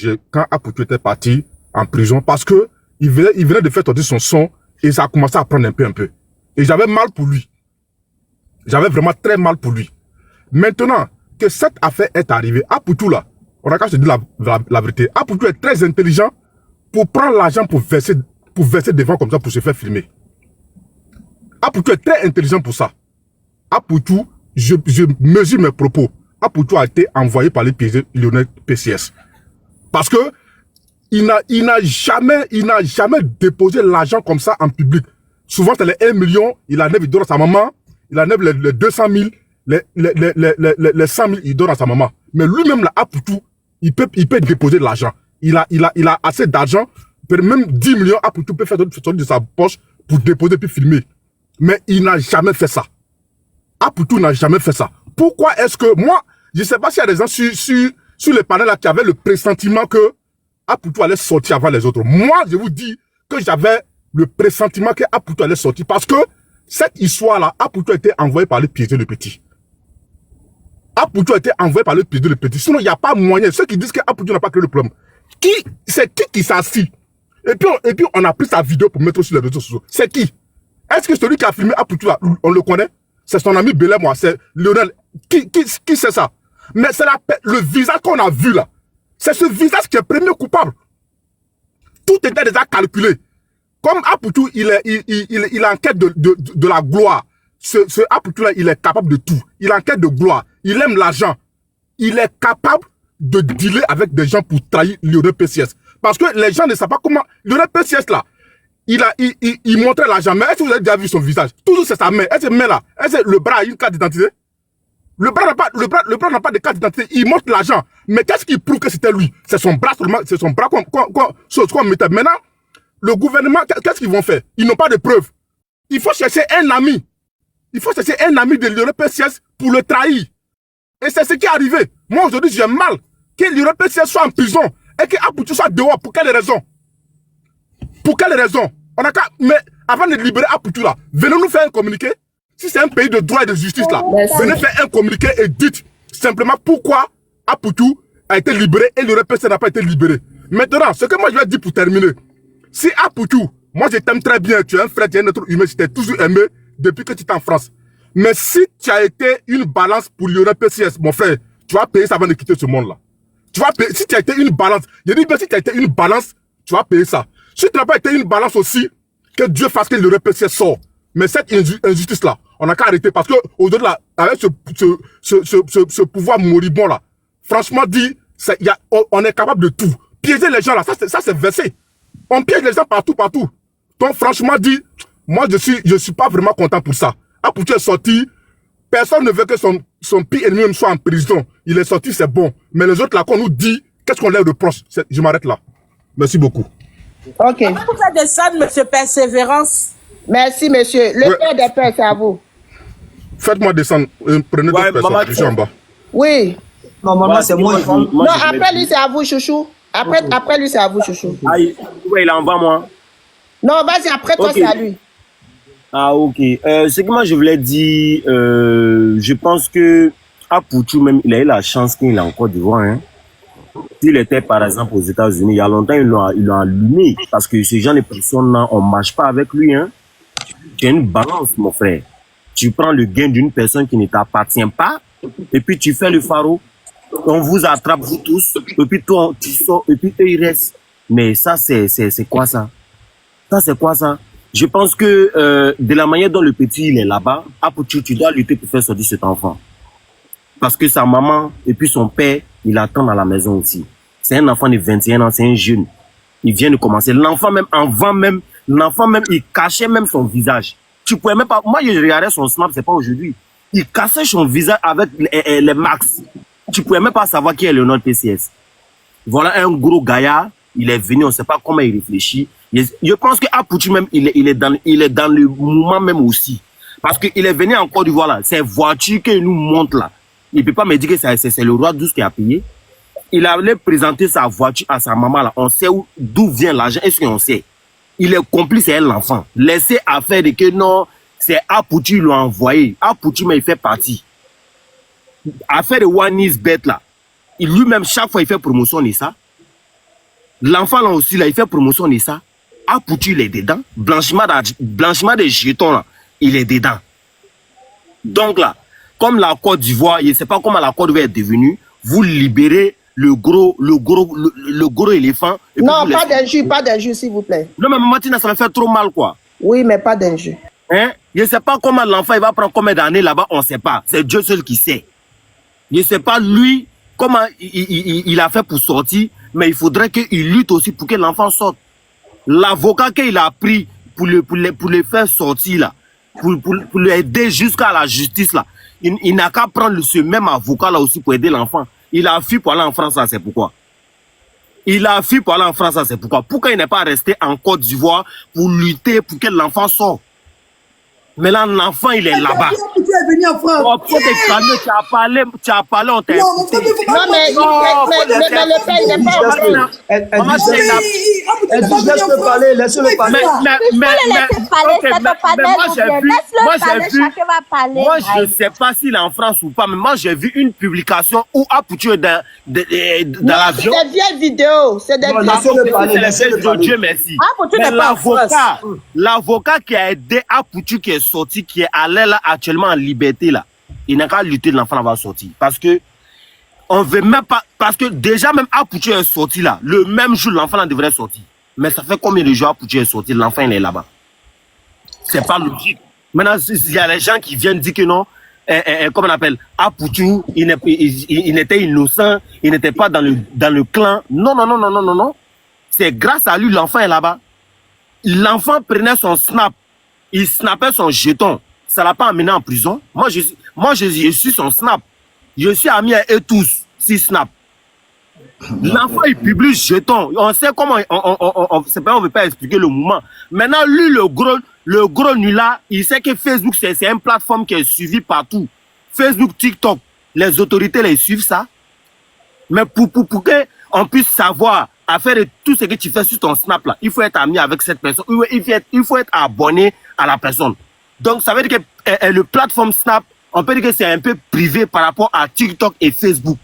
[SPEAKER 8] Apoutou était parti en prison parce que il venait de faire sortir son son et ça a commencé à prendre un peu. Et j'avais mal pour lui. J'avais vraiment très mal pour lui. Maintenant que cette affaire est arrivée, Apoutou là, on a qu'à se dire la vérité. Apoutou est très intelligent pour prendre l'argent pour verser devant comme ça pour se faire filmer. Apoutou est très intelligent pour ça. Apoutou, je mesure mes propos. Apoutou a été envoyé par les Lionel PCS. Parce que il n'a jamais déposé l'argent comme ça en public. Souvent, c'est les 1 million, il enlève, il donne à sa maman. Il enlève les 200 000, les 100 000, il donne à sa maman. Mais lui-même, là, Apoutou, il peut déposer de l'argent. Il a assez d'argent, même 10 millions, Apoutou peut faire sortir de sa poche pour déposer puis filmer. Mais il n'a jamais fait ça. Apoutou n'a jamais fait ça. Pourquoi est-ce que moi, je ne sais pas s'il y a des gens sur les panels là qui avaient le pressentiment que Apoutou allait sortir avant les autres. Moi, je vous dis que j'avais le pressentiment que Apoutou allait sortir parce que cette histoire-là, Apoutou a été envoyé par le piégé le petit. Apoutou a été envoyé par le piégé le petit. Sinon, il n'y a pas moyen. Ceux qui disent que Apoutou n'a pas créé le problème. C'est qui s'assit? Et puis, on a pris sa vidéo pour mettre sur les réseaux sociaux. C'est qui? Est-ce que celui qui a filmé Apoutou, on le connaît? C'est son ami Belé, moi. C'est Lionel. Qui c'est ça? Mais c'est le visage qu'on a vu là. C'est ce visage qui est premier coupable. Tout était déjà calculé. Comme Apoutou, il est en quête de la gloire. Ce Apoutou là, il est capable de tout. Il est en quête de gloire. Il aime l'argent. Il est capable de dealer avec des gens pour trahir le PCS. Parce que les gens ne savent pas comment... Le PCS là, il montrait l'argent. Mais est-ce que vous avez déjà vu son visage? Toujours c'est sa main. Est-ce que main là? Est-ce que le bras a une carte d'identité? Le bras n'a pas de carte d'identité. Il montre l'argent. Mais qu'est-ce qui prouve que c'était lui? C'est son bras seulement. C'est son bras qu'on mettait. Maintenant, le gouvernement, qu'est-ce qu'ils vont faire? Ils n'ont pas de preuves. Il faut chercher un ami. Il faut chercher un ami de l'URPCS pour le trahir. Et c'est ce qui est arrivé. Moi, aujourd'hui, j'ai mal que l'URPCS soit en prison et que Apoutou soit dehors. Pour quelle raison? Pour quelle raison? On a qu'à... Mais avant de libérer Apoutou là, venez nous faire un communiqué. Si c'est un pays de droit et de justice là, venez faire un communiqué et dites simplement pourquoi Apoutou a été libéré et l'URPCS n'a pas été libéré. Maintenant, ce que moi je vais dire pour terminer, si Apoutou, moi je t'aime très bien, tu es un frère, tu es un être humain, je t'ai toujours aimé depuis que tu es en France. Mais si tu as été une balance pour l'URPCS, mon frère, tu vas payer ça avant de quitter ce monde-là. Tu vas payer, si tu as été une balance, je dis bien si tu as été une balance, tu vas payer ça. Si tu n'as pas été une balance aussi, que Dieu fasse que l'URPCS sort. Mais cette injustice-là, on n'a qu'à arrêter parce que au-delà, avec ce pouvoir moribond là, franchement dit, on est capable de tout. Piéger les gens là, ça c'est versé. On piège les gens partout. Donc franchement dit, moi je suis pas vraiment content pour ça. Apoutou est sorti, personne ne veut que son pire ennemi soit en prison. Il est sorti, c'est bon. Mais les autres là, qu'on nous dit, qu'est-ce qu'on leur reproche? Je m'arrête là. Merci beaucoup.
[SPEAKER 4] Ok.
[SPEAKER 10] Vous faites descendre, monsieur Persévérance.
[SPEAKER 4] Merci, monsieur. Le père des pères, c'est à vous.
[SPEAKER 8] Faites-moi descendre. Prenez d'autres personnes. Je suis en bas.
[SPEAKER 4] Oui.
[SPEAKER 7] Normalement, c'est moi.
[SPEAKER 4] Non, après lui, c'est à vous, chouchou. Après lui, c'est à vous, chouchou.
[SPEAKER 3] Ah, ouais, il est en bas, moi.
[SPEAKER 4] Non, vas-y, après toi, c'est à lui.
[SPEAKER 3] Ah, ok. Ce que moi, je voulais dire, je pense que Apoutou, même, il a eu la chance qu'il est en Côte d'Ivoire. Hein. S'il était, par exemple, aux États-Unis, il y a longtemps, ils l'ont allumé. Parce que ces gens, les personnes-là, on ne marche pas avec lui. Hein. Tu as une balance, mon frère. Tu prends le gain d'une personne qui ne t'appartient pas, et puis tu fais le pharaon. On vous attrape, vous tous, et puis toi, tu sors, et puis eux, ils restent. Mais ça, c'est quoi ça? Ça, c'est quoi ça? Je pense que de la manière dont le petit, il est là-bas, Apoutou, tu dois lutter pour faire sortir cet enfant. Parce que sa maman et puis son père, il attend à la maison aussi. C'est un enfant de 21 ans, c'est un jeune. Il vient de commencer. L'enfant même, l'enfant même, il cachait même son visage. Tu pouvais même pas... Moi, je regardais son snap, c'est pas aujourd'hui. Il cachait son visage avec les max. Tu pouvais même pas savoir qui est le nom de PCS. Voilà un gros gaillard. Il est venu, on sait pas comment il réfléchit. Je pense que Apoutou même, il est dans le moment même aussi. Parce qu'il est venu en Côte d'Ivoire là. Ces voitures qu'il nous montre là. Il peut pas me dire que c'est le roi d'Ous qui a payé. Il allait présenter sa voiture à sa maman là. On sait d'où vient l'argent. Est-ce qu'on sait? Il est complice, c'est l'enfant. Laissez affaire de que non, c'est Apoutou qui l'a envoyé. Apoutou, mais il fait partie. Affaire de One is Bet là. Lui-même, chaque fois, il fait promotion de ça. L'enfant là aussi, là, il fait promotion de ça. Apoutou, il est dedans. Blanchiment des jetons là, il est dedans. Donc là, comme la Côte d'Ivoire, je ne sais pas comment la Côte d'Ivoire est devenue, vous libérez le gros éléphant.
[SPEAKER 4] Non, pas d'injure, s'il vous plaît.
[SPEAKER 3] Non, mais Martina, ça me fait trop mal, quoi.
[SPEAKER 4] Oui, mais pas d'injure.
[SPEAKER 3] Hein? Je ne sais pas comment l'enfant il va prendre combien d'années là-bas, on ne sait pas. C'est Dieu seul qui sait. Je ne sais pas, lui, comment il a fait pour sortir, mais il faudrait qu'il lutte aussi pour que l'enfant sorte. L'avocat qu'il a pris pour le faire sortir, là, pour l'aider jusqu'à la justice, là, il n'a qu'à prendre ce même avocat là aussi pour aider l'enfant. Il a fui pour aller en France, là, c'est pourquoi. Il a fui pour aller en France, là, c'est pourquoi. Pourquoi il n'est pas resté en Côte d'Ivoire pour lutter pour que l'enfant sorte? Mais là, l'enfant, il est là-bas.
[SPEAKER 5] Tu es venu en France.
[SPEAKER 3] Oh, tu as parlé, on t'a écouté.
[SPEAKER 4] Non, mais le père, il n'est pas en France.
[SPEAKER 7] Elle dit, laisse-le parler, laisse-le parler.
[SPEAKER 3] Moi, je ne sais pas s'il est en France ou pas, mais moi, j'ai vu une publication où Apoutou est dans l'avion.
[SPEAKER 4] C'est des vieilles vidéos. C'est des
[SPEAKER 7] laissez-le parler.
[SPEAKER 3] Dieu merci.
[SPEAKER 10] Apoutou n'est pas en France.
[SPEAKER 3] L'avocat qui a aidé Apoutou, qui est sorti, qui est allé là actuellement en liberté, là, il n'a qu'à lutter, l'enfant va sortir. Parce que on veut même pas. Parce que déjà, même Apoutou est sorti là. Le même jour, l'enfant devrait sortir. Mais ça fait combien de jours Apoutou est sorti? L'enfant, il est là-bas. C'est pas logique. Maintenant, il y a les gens qui viennent dire que non, comment on appelle, Apoutou, il était innocent, il n'était pas dans le clan. Non. C'est grâce à lui, l'enfant est là-bas. L'enfant prenait son snap, il snappait son jeton. Ça l'a pas amené en prison. Moi, je suis son snap. Je suis ami à eux tous, si snap. L'enfant, il publie jeton. On sait comment, on ne veut pas expliquer le moment. Maintenant, lui, le gros nul-là, il sait que Facebook, c'est une plateforme qui est suivie partout. Facebook, TikTok, les autorités les suivent ça. Mais pour qu'on puisse savoir à faire tout ce que tu fais sur ton snap là, il faut être ami avec cette personne. Il faut être abonné à la personne. Donc, ça veut dire que le plateforme Snap, on peut dire que c'est un peu privé par rapport à TikTok et Facebook,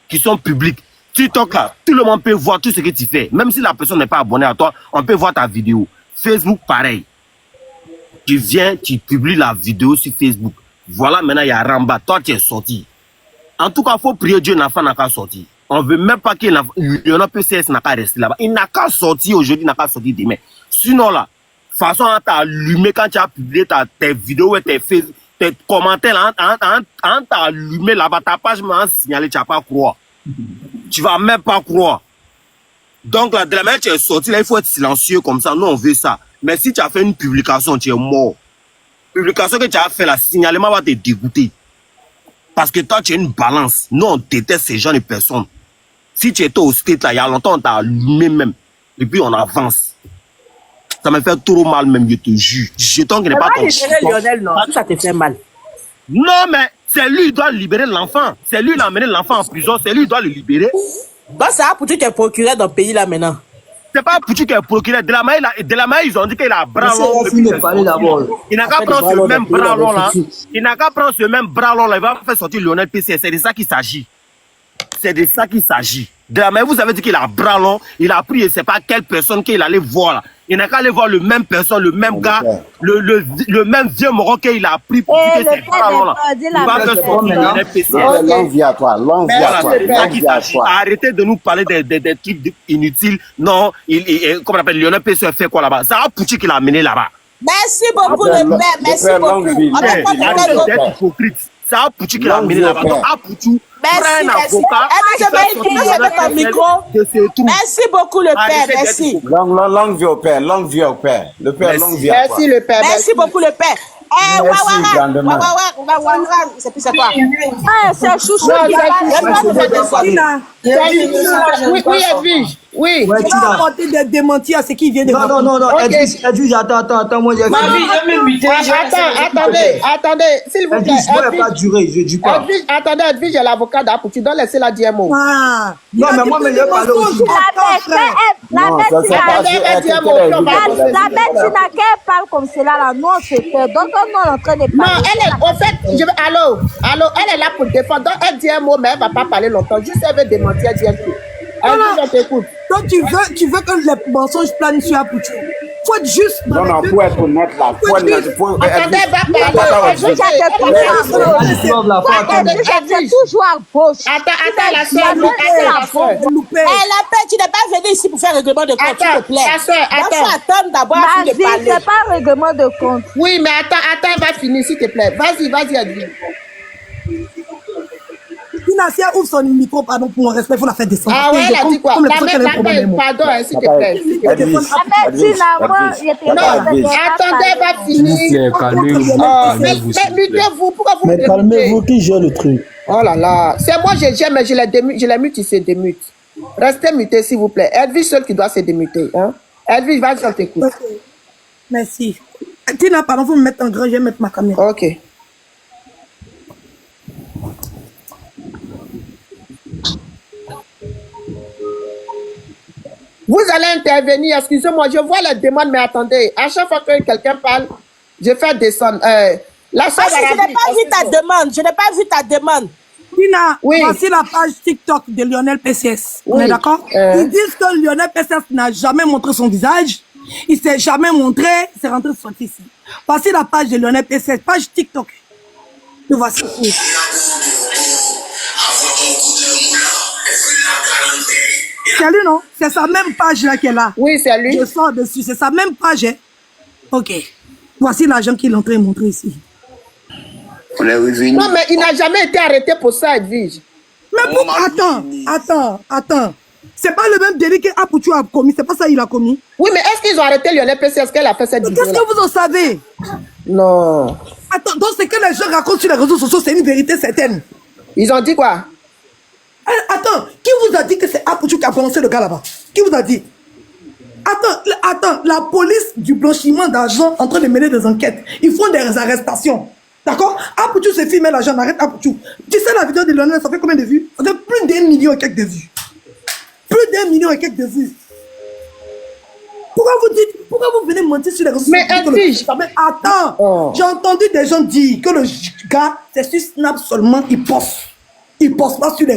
[SPEAKER 3] qui sont publics. TikTok là, tout le monde peut voir tout ce que tu fais. Même si la personne n'est pas abonnée à toi, on peut voir ta vidéo. Facebook, pareil. Tu viens, tu publies la vidéo sur Facebook. Voilà, maintenant, il y a Ramba. Toi, tu es sorti. En tout cas, il faut prier Dieu, l'enfant n'a qu'à sortir. On ne veut même pas qu'il y en a PCS n'a qu'à rester là-bas. Il n'a qu'à sortir aujourd'hui, il n'a qu'à sortir demain. Sinon, là, de toute façon, on t'a allumé quand tu as publié tes vidéos et tes commentaires, on t'a allumé là-bas, ta page m'a signalé, tu vas pas croire. Tu vas même pas croire. Donc, là, de la manière que tu es sorti, là, il faut être silencieux comme ça. Nous, on veut ça. Mais si tu as fait une publication, tu es mort. Publication que tu as fait, là, signalement va te dégoûter. Parce que toi, tu es une balance. Nous, on déteste ces gens de personnes. Si tu étais au state, là, il y a longtemps, on t'a allumé même. Et puis, on avance. Ça me fait trop mal, même, je te jure. Jeton qui n'est pas ton
[SPEAKER 10] Lionel, non, ça te fait mal.
[SPEAKER 3] Non, mais c'est lui qui doit libérer l'enfant. C'est lui qui a amené l'enfant en prison. C'est lui qui doit le libérer.
[SPEAKER 10] Bon, ça a pour tu t'es procureur dans le pays, là, maintenant.
[SPEAKER 3] C'est pas pour tu qui est procureur. De la main, ils ont dit qu'il a bras long. Il n'a qu'à prendre ce même bras long, là. Il n'a qu'à prendre ce même bras long, là. Il va faire sortir Lionel PCS. C'est de ça qu'il s'agit. C'est de ça qu'il s'agit. De la main, vous avez dit qu'il a bras long. Il a pris, je ne sais pas quelle personne qu'il allait voir, là. Il n'a qu'à aller voir le même personne, le même gars, le même vieux moron qu'il a pris pour dire que c'est bras long, là. Il va faire sortir Lionel PCS.
[SPEAKER 11] Longue vie à toi, longue vie à toi.
[SPEAKER 3] Arrêtez de nous parler des trucs inutiles. Non, comment on appelle, Lionel PCS fait quoi là-bas? C'est un Pouchi qui l'a amené là-bas.
[SPEAKER 10] Merci beaucoup, le père. Merci beaucoup.
[SPEAKER 3] Arrêtez d'être hypocrite. C'est un Pouchi qui l'a amené là-bas. Donc, un Pouchi, prends un avocat.
[SPEAKER 10] Merci beaucoup, le père. Merci.
[SPEAKER 11] Longue vie au père. Longue vie au père. Le père, longue vie à toi.
[SPEAKER 10] Merci, le père. Merci beaucoup, le père. C'est plus ça quoi? C'est chouchou.
[SPEAKER 4] Oui, Edwige. Oui.
[SPEAKER 5] Tu vas apporter des démentis à ce qui vient de
[SPEAKER 7] Non. Edwige, attends, moi j'ai
[SPEAKER 4] Attendez, s'il vous plaît.
[SPEAKER 7] Edwige, moi, pas duré, je dis pas.
[SPEAKER 4] Attendez, Edwige, j'ai l'avocat d'Apou. Tu dois laisser la dire un mot.
[SPEAKER 5] Ah.
[SPEAKER 7] Non, mais moi, je vais parler aussi.
[SPEAKER 12] La bête, qu'elle parle comme cela, là, non, c'est fait. Donc, on est en train de parler.
[SPEAKER 4] Non, elle est, en fait, allô, elle est là pour défendre. Donc, elle dit un mot, mais elle ne va pas parler longtemps. Juste, elle veut démentir, elle dit un truc. Elle t'écoute.
[SPEAKER 5] Donc, tu veux que les mensonges planent sur Apoutou. Faut être juste.
[SPEAKER 11] Non, pour être honnête, là.
[SPEAKER 4] Attendez, va parler.
[SPEAKER 12] C'est toujours à gauche.
[SPEAKER 4] Attends, la soeur.
[SPEAKER 10] Elle appelle, tu n'es pas venu ici pour faire règlement de compte, s'il te plaît.
[SPEAKER 4] La soeur,
[SPEAKER 10] attends d'abord avant de parler.
[SPEAKER 12] C'est pas règlement de compte.
[SPEAKER 4] Oui, mais attends, elle va finir, s'il te plaît. Vas-y, Edwige.
[SPEAKER 5] Financière ouvre son micro, pardon, pour mon respect, il faut la faire descendre.
[SPEAKER 4] Ah ouais, elle a dit quoi? Pardon, s'il te plaît. Non, attendez, elle va finir. Calmez-vous, pourquoi vous me démutez?
[SPEAKER 7] Calmez-vous, qui gère le truc?
[SPEAKER 4] Oh là là, c'est moi je gère, mais je la mute, il se démute. Restez muté, s'il vous plaît. Edwige seule qui doit se démuter. Hein? Edwige, vas-y, on t'écoute.
[SPEAKER 5] Okay. Merci. Tina, pardon, vous me mettez en grand, je vais mettre ma caméra.
[SPEAKER 4] Ok. Vous allez intervenir, excusez-moi, je vois la demande, mais attendez, à chaque fois que quelqu'un parle, je fais descendre. La soeur
[SPEAKER 10] je n'ai pas vu ta demande, je n'ai pas vu ta demande.
[SPEAKER 5] Tina, voici la page TikTok de Lionel PCS. On est d'accord? Ils disent que Lionel PCS n'a jamais montré son visage, il ne s'est jamais montré, il s'est rentré sur ici. Voici la page de Lionel PCS, page TikTok. Le voici. C'est lui, non? C'est sa même page là qu'elle a.
[SPEAKER 4] Oui, c'est lui.
[SPEAKER 5] Je sors dessus, c'est sa même page. Hein? Ok. Voici l'argent qu'il est en train de montrer ici.
[SPEAKER 13] On est revenu.
[SPEAKER 4] Non, mais il n'a jamais été arrêté pour ça, Edwige.
[SPEAKER 5] Mais pour... Attends. C'est pas le même délit que Apoutou a commis. C'est pas ça qu'il a commis.
[SPEAKER 4] Oui, mais est-ce qu'ils ont arrêté Lionel PC? Est-ce qu'elle a fait cette vidéo?
[SPEAKER 5] Qu'est-ce que vous en savez?
[SPEAKER 4] Non.
[SPEAKER 5] Attends, donc c'est que les gens racontent sur les réseaux sociaux, c'est une vérité certaine.
[SPEAKER 4] Ils ont dit quoi?
[SPEAKER 5] Attends, qui vous a dit que c'est Apoutou qui a balancé le gars là-bas? Qui vous a dit? Attends, la police du blanchiment d'argent en train de mener des enquêtes. Ils font des arrestations. D'accord? Apoutou se filme, l'argent, arrête Apoutou. Tu sais la vidéo de Lionel, ça fait combien de vues? Ça fait plus d'1 million et quelques de vues. Plus d'1 million et quelques de vues. Pourquoi vous venez mentir sur les réseaux sociaux? Mais attends, j'ai entendu des gens dire que le gars, c'est sur Snap seulement, il poste. Il poste pas sur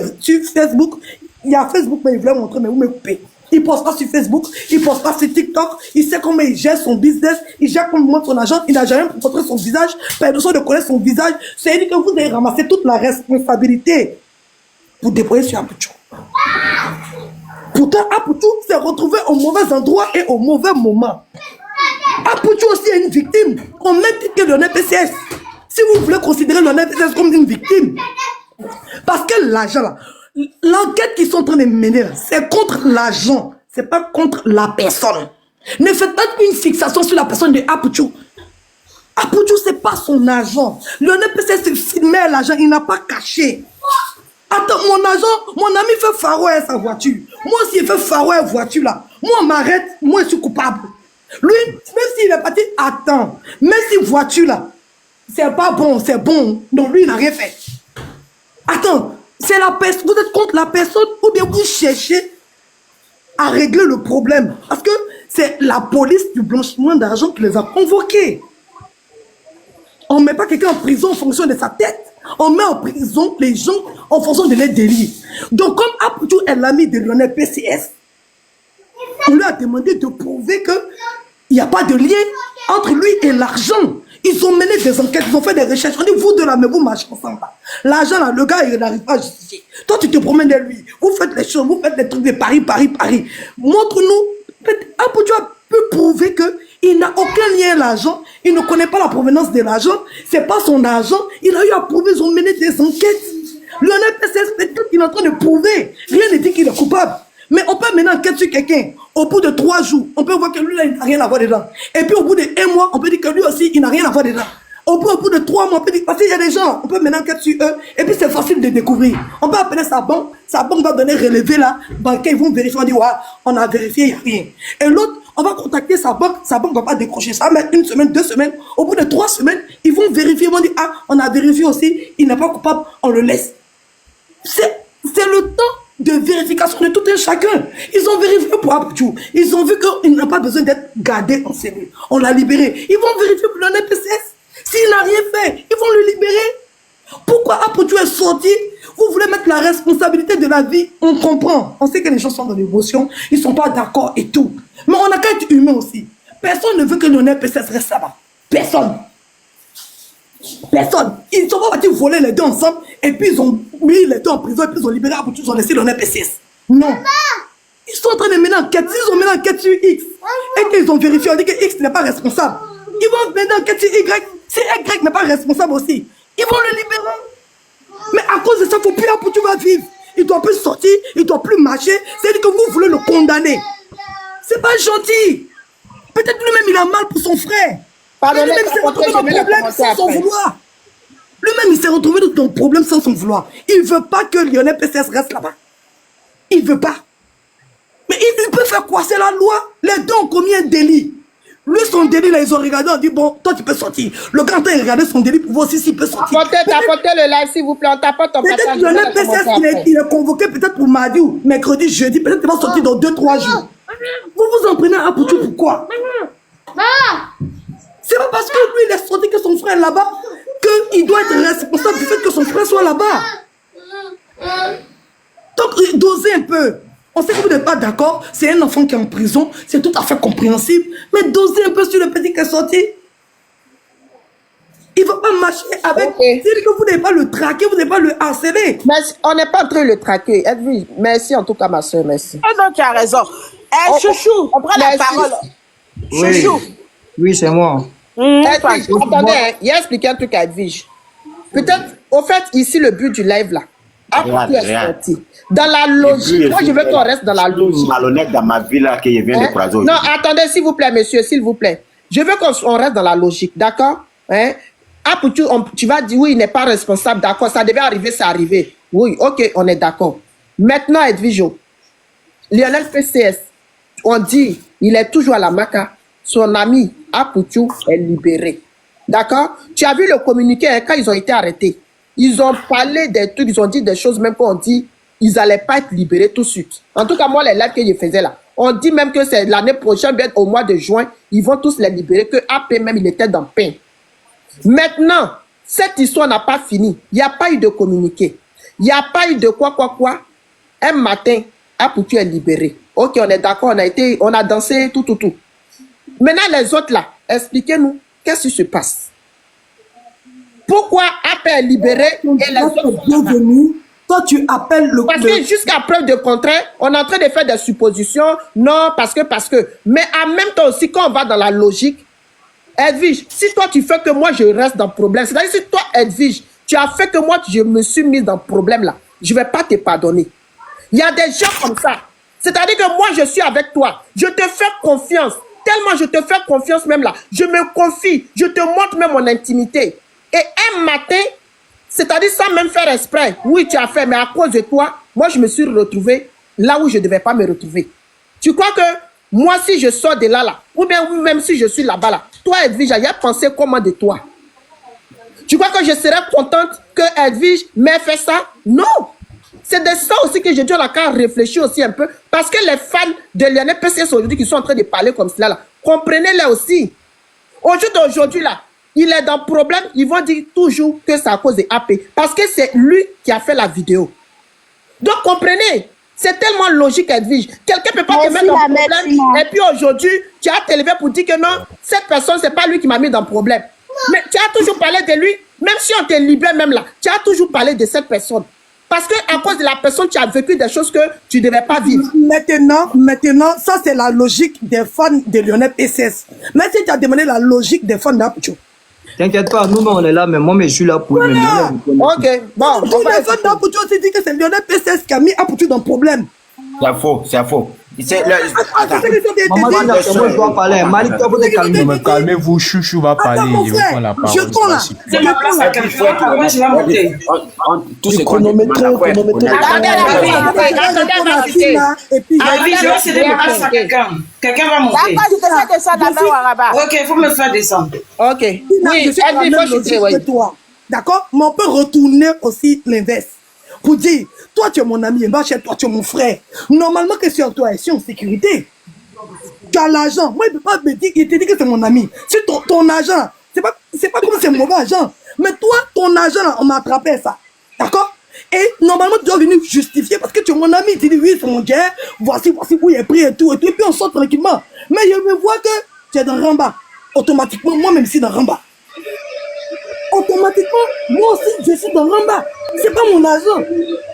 [SPEAKER 5] Facebook. Il y a Facebook, mais il voulait montrer, mais vous me coupez. Il poste pas sur Facebook, il poste pas sur TikTok. Il sait comment il gère son business, il gère comment il monte son argent. Il n'a jamais montré son visage. Personne ne connaît son visage. C'est-à-dire que vous avez ramassé toute la responsabilité pour déployer sur Apoutou. Pourtant, Apoutou s'est retrouvé au mauvais endroit et au mauvais moment. Apoutou aussi est une victime. On même dit que Lionel PCS. Si vous voulez considérer Lionel PCS comme une victime, parce que l'argent là, l'enquête qu'ils sont en train de mener, c'est contre l'argent, c'est pas contre la personne. Ne faites pas une fixation sur la personne de Apoutou. Apoutou, c'est pas son argent. Lionel PCS se filmait l'argent, il n'a pas caché. Attends, mon ami fait farouer sa voiture. Moi aussi, il fait farouer voiture là. Moi, on m'arrête, moi, je suis coupable. Lui, même s'il est parti, attends. Même si voiture là, c'est pas bon, c'est bon. Donc lui, il n'a rien fait. Attends, c'est la personne, vous êtes contre la personne ou bien vous cherchez à régler le problème. Parce que c'est la police du blanchiment d'argent qui les a convoqués. On ne met pas quelqu'un en prison en fonction de sa tête. On met en prison les gens en fonction de leurs délits. Donc, comme Apoutou est l'ami de Lionel PCS, on lui a demandé de prouver qu'il n'y a pas de lien entre lui et l'argent. Ils ont mené des enquêtes, ils ont fait des recherches. On dit, vous deux là, mais vous marchez ensemble. L'argent là, le gars, il n'arrive pas à justifier. Toi, tu te promènes de lui. Vous faites les choses, vous faites des trucs de Paris. Montre-nous. Apoutou peut prouver qu'il n'a aucun lien à l'argent. Il ne connaît pas la provenance de l'argent. C'est pas son argent. Il a eu à prouver, ils ont mené des enquêtes. Lionel PCS, peut-être qu'il est en train de prouver. Rien ne dit qu'il est coupable. Mais on peut mener enquête sur quelqu'un. Au bout de 3 jours, on peut voir que lui, là, il n'a rien à voir dedans. Et puis au bout de 1 mois, on peut dire que lui aussi, il n'a rien à voir dedans. Au bout de 3 mois, on peut dire, parce qu'il y a des gens, on peut mener enquête sur eux, et puis c'est facile de découvrir. On peut appeler sa banque va donner relevé là, banquiers, ils vont vérifier, on dit, ouais, on a vérifié, il n'y a rien. Et l'autre, on va contacter sa banque ne va pas décrocher. Ça va mettre 1 semaine, 2 semaines. Au bout de 3 semaines, ils vont vérifier, ils vont dire, ah, on a vérifié aussi, il n'est pas coupable, on le laisse. C'est le temps de vérification de tout un chacun. Ils ont vérifié pour Apoutou. Ils ont vu qu'il n'a pas besoin d'être gardé en cellule. On l'a libéré. Ils vont vérifier pour le PCS. S'il n'a rien fait, ils vont le libérer. Pourquoi Apoutou est sorti? Vous voulez mettre la responsabilité de la vie? On comprend. On sait que les gens sont dans l'émotion. Ils ne sont pas d'accord et tout. Mais on n'a qu'à être humain aussi. Personne ne veut que Lionel PCS reste là-bas. Personne. Personne. Ils sont pas partis voler les deux ensemble et puis ils ont mis les deux en prison et puis ils ont libéré Apoutou, ils ont laissé Lionel PCS. Non. Ils sont en train de mener enquête. Ils ont mené enquête sur X et qu'ils ont vérifié, on dit que X n'est pas responsable. Ils vont mener enquête sur Y. Si Y n'est pas responsable aussi, ils vont le libérer. Mais à cause de ça, il ne faut plus Apoutou va vivre. Il ne doit plus sortir, il ne doit plus marcher. C'est-à-dire que vous voulez le condamner. C'est pas gentil. Peut-être lui-même il a mal pour son frère. Lui-même il s'est retrouvé dans le problème sans son vouloir. Lui-même il s'est retrouvé dans le problème sans son vouloir. Il ne veut pas que Lionel PCS reste là-bas. Il ne veut pas. Mais il peut faire quoi? C'est la loi. Les deux ont commis un délit. Lui, son délit, là, ils ont regardé, on dit, bon, toi, tu peux sortir. Le grand a regardé son délit pour voir si il peut sortir.
[SPEAKER 4] Tapotez le live, s'il vous plaît. On tapote ton
[SPEAKER 5] peut-être Lionel PCS, il est convoqué peut-être pour mardi ou mercredi, jeudi. Peut-être qu'il va sortir dans 2-3 jours. Vous vous en prenez un Apoutou, pourquoi? C'est pas parce que lui, il est sorti que son frère est là-bas qu'il doit être responsable du fait que son frère soit là-bas. Donc, dosez un peu. On sait que vous n'êtes pas d'accord, c'est un enfant qui est en prison, c'est tout à fait compréhensible, mais dosez un peu sur le petit qui est sorti. Il ne va pas marcher avec. C'est-à-dire que vous n'avez pas le traquer, vous n'avez pas le harceler.
[SPEAKER 4] Merci. On n'est pas en train de le traquer. Edwige, merci en tout cas, ma soeur, merci.
[SPEAKER 10] Ah non, tu as raison. Chouchou, on prend la parole.
[SPEAKER 7] Oui,
[SPEAKER 10] Chouchou.
[SPEAKER 7] Oui, c'est moi.
[SPEAKER 4] Edwige, attendez, il a expliqué un truc à Edwige. Peut-être, au fait, ici, le but du live, là, Apoutou est sorti. Dans la logique, moi, je veux qu'on reste dans la logique.
[SPEAKER 11] Malhonnête dans ma vie, là, que je viens de croiser.
[SPEAKER 4] Non, attendez, s'il vous plaît, monsieur, s'il vous plaît. Je veux qu'on reste dans la logique, d'accord? Hein? Apoutou, tu vas dire, oui, il n'est pas responsable, d'accord, ça devait arriver, c'est arrivé. Oui, ok, on est d'accord. Maintenant, Edvijo, Lionel PCS, on dit, il est toujours à la Maca. Son ami Apoutou est libéré. D'accord? Tu as vu le communiqué hein, quand ils ont été arrêtés. Ils ont parlé des trucs, ils ont dit des choses, même qu'on dit, ils n'allaient pas être libérés tout de suite. En tout cas, moi, les lives que je faisais là, on dit même que c'est l'année prochaine, bien au mois de juin, ils vont tous les libérer, que AP même, il était dans pain. Maintenant, cette histoire n'a pas fini. Il n'y a pas eu de communiqué. Il n'y a pas eu de quoi. Un matin, Apoutou est libéré. Ok, on est d'accord, on a dansé, tout. Maintenant, les autres là, expliquez-nous, qu'est-ce qui se passe? Pourquoi AP est libéré et les autres
[SPEAKER 5] bienvenue? Toi, tu appelles le...
[SPEAKER 4] Parce que jusqu'à preuve de contraire, on est en train de faire des suppositions. Non, parce que. Mais en même temps aussi, quand on va dans la logique, Edwige, si toi tu fais que moi je reste dans le problème, c'est-à-dire si toi, Edwige, tu as fait que moi je me suis mis dans le problème là, je ne vais pas te pardonner. Il y a des gens comme ça. C'est-à-dire que moi je suis avec toi. Je te fais confiance. Tellement je te fais confiance même là. Je me confie. Je te montre même mon intimité. Et un matin, c'est-à-dire sans même faire exprès, oui tu as fait, mais à cause de toi, moi je me suis retrouvé là où je ne devais pas me retrouver. Tu crois que moi si je sors de là, ou bien même si je suis là-bas, là, toi Edwige, il a pensé comment de toi? Tu crois que je serais contente que Edwige m'ait fait ça? Non! C'est de ça aussi que je dois la quand réfléchir aussi un peu. Parce que les fans de Lionel PCS aujourd'hui qui sont en train de parler comme cela, là, comprenez-les aussi. Aujourd'hui, là, il est dans le problème, ils vont dire toujours que c'est à cause de AP. Parce que c'est lui qui a fait la vidéo. Donc, comprenez, c'est tellement logique, Edwige. Quelqu'un ne peut pas te mettre dans le problème. Et puis aujourd'hui, tu as te levé pour dire que non, cette personne, ce n'est pas lui qui m'a mis dans le problème. Mais tu as toujours parlé de lui, même si on te libère même là, tu as toujours parlé de cette personne. Parce qu'à cause de la personne, tu as vécu des choses que tu ne devais pas vivre.
[SPEAKER 5] Maintenant, ça c'est la logique des fans de Lionel PCS. Mais si tu as demandé la logique des fans d'Apoutou.
[SPEAKER 7] T'inquiète pas, nous on est là, mais moi je suis là pour
[SPEAKER 5] voilà. Ok, bon. Tous les fans d'Apoutou aussi disent que c'est Lionel PCS qui a mis Apoutou dans le problème.
[SPEAKER 11] C'est faux, c'est faux.
[SPEAKER 7] Maman, moi je dois parler. Malik, toi, vous êtes calmé.
[SPEAKER 13] Calmez-vous, Chouchou va parler. Il va prendre la parole.
[SPEAKER 5] Je prends là.
[SPEAKER 9] C'est ma place à quelqu'un. Moi, je vais monter.
[SPEAKER 11] Tout ce qu'on
[SPEAKER 9] je vais céder ma place à quelqu'un. Quelqu'un va monter.
[SPEAKER 10] D'accord, je te fais descendre la main, Waraba.
[SPEAKER 9] Ok, il faut me faire descendre.
[SPEAKER 4] Ok.
[SPEAKER 5] Oui, je suis la même logique que toi. D'accord? Mais on peut retourner aussi l'inverse. Pour dire, toi tu es mon ami, moi toi tu es mon frère. Normalement que sur toi, je suis en sécurité. Tu as l'argent. Moi il ne peut pas me dire, il te dit que c'est mon ami. Si ton argent, c'est pas comme c'est mauvais argent. Mais toi, ton argent, là, on m'a attrapé ça. D'accord? Et normalement tu dois venir justifier parce que tu es mon ami. Tu dis oui, c'est mon gars, voici où il est pris et tout. Et puis on sort tranquillement. Mais je me vois que tu es dans Ramba. Automatiquement, moi-même si dans Ramba. Automatiquement, moi aussi, je suis dans Ramba. C'est pas mon argent.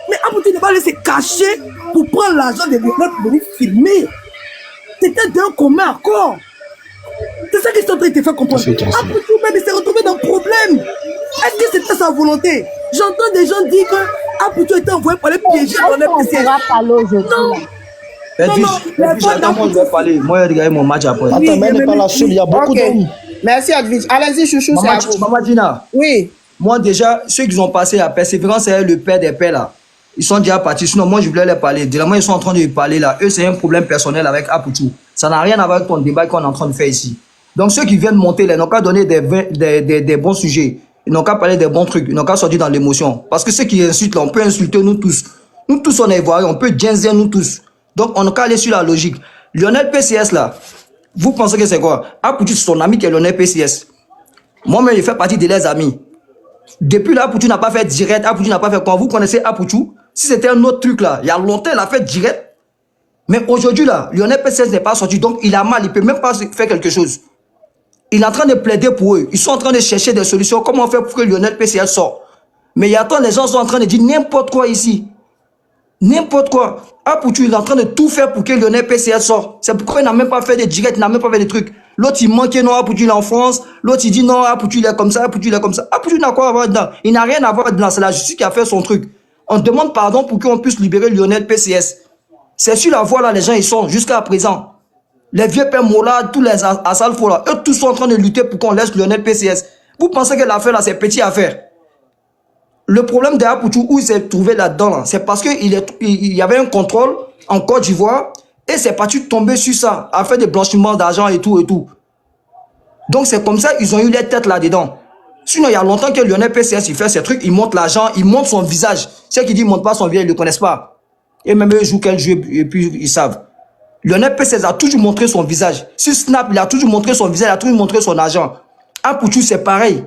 [SPEAKER 5] Mais Apoutou ne pas laisser cacher pour prendre l'argent de Lionel pour venir filmer. C'était d'un commun accord. C'est ça que je suis en train de te faire comprendre. Apoutou même, il s'est retrouvé dans le problème. Est-ce que c'était sa volonté? J'entends des gens dire que Apoutou était envoyé pour les piéger dans les PCS. Non.
[SPEAKER 7] Edwige, attends, moi je vais parler. Moi, je regarde mon match après.
[SPEAKER 5] Attends, mais elle n'est pas la seule, il y a beaucoup d'hommes.
[SPEAKER 4] Merci, Edwige. Allez-y, Chouchou, c'est à vous.
[SPEAKER 7] Maman Dina.
[SPEAKER 4] Oui.
[SPEAKER 7] Moi, déjà, ceux qui ont passé à Persévérance, c'est le père des pères là. Ils sont déjà partis. Sinon, moi, je voulais les parler. Directement, ils sont en train de parler là. Eux, c'est un problème personnel avec Apoutou. Ça n'a rien à voir avec ton débat qu'on est en train de faire ici. Donc, ceux qui viennent monter là, ils n'ont qu'à donner des bons sujets. Ils n'ont qu'à parler des bons trucs. Ils n'ont qu'à sortir dans l'émotion. Parce que ceux qui insultent là, on peut insulter nous tous. Nous tous, on est ivoiriens. On peut genzer nous tous. Donc, on n'a qu'à aller sur la logique. Lionel PCS là, vous pensez que c'est quoi? Apoutou, c'est son ami qui est Lionel PCS. Moi-même, je fais partie de leurs amis. Depuis là, Apoutou n'a pas fait direct. Apoutou n'a pas fait quoi? Vous connaissez Apoutou? Si c'était un autre truc là, il y a longtemps, il a fait direct. Mais aujourd'hui là, Lionel PCS n'est pas sorti. Donc, il a mal. Il ne peut même pas faire quelque chose. Il est en train de plaider pour eux. Ils sont en train de chercher des solutions. Comment on fait pour que Lionel PCS sorte? Mais il y a tant les gens sont en train de dire n'importe quoi ici. N'importe quoi. Apoutou, il est en train de tout faire pour que Lionel PCS sorte. C'est pourquoi il n'a même pas fait de direct, il n'a même pas fait de trucs. L'autre, il manquait, non, Apoutu, il est en France. L'autre, il dit, non, Apoutu, il est comme ça, Apoutu, il est comme ça. Apoutu n'a quoi à voir dedans? Il n'a rien à voir dedans. C'est la justice qui a fait son truc. On demande pardon pour qu'on puisse libérer Lionel PCS. C'est sur la voie, là, les gens, ils sont jusqu'à présent. Les vieux pères Mola, tous les Assalfo, là, eux tous sont en train de lutter pour qu'on laisse Lionel PCS. Vous pensez que l'affaire, là, c'est petite affaire? Le problème de Apoutu, où il s'est trouvé là-dedans, là, c'est parce qu'il y avait un contrôle en Côte d'Ivoire et c'est parti tomber sur ça, à faire des blanchiments d'argent et tout et tout. Donc c'est comme ça ils ont eu les têtes là-dedans. Sinon, il y a longtemps que Lionel PCS, il fait ces trucs, il montre l'argent, il montre son visage. Ceux qui disent qu'il ne montre pas son visage, ils ne le connaissent pas. Et même eux, ils jouent quel jeu et puis ils savent. Lionel PCS a toujours montré son visage. Sur Snap, il a toujours montré son visage, il a toujours montré son argent. Apoutu, c'est pareil.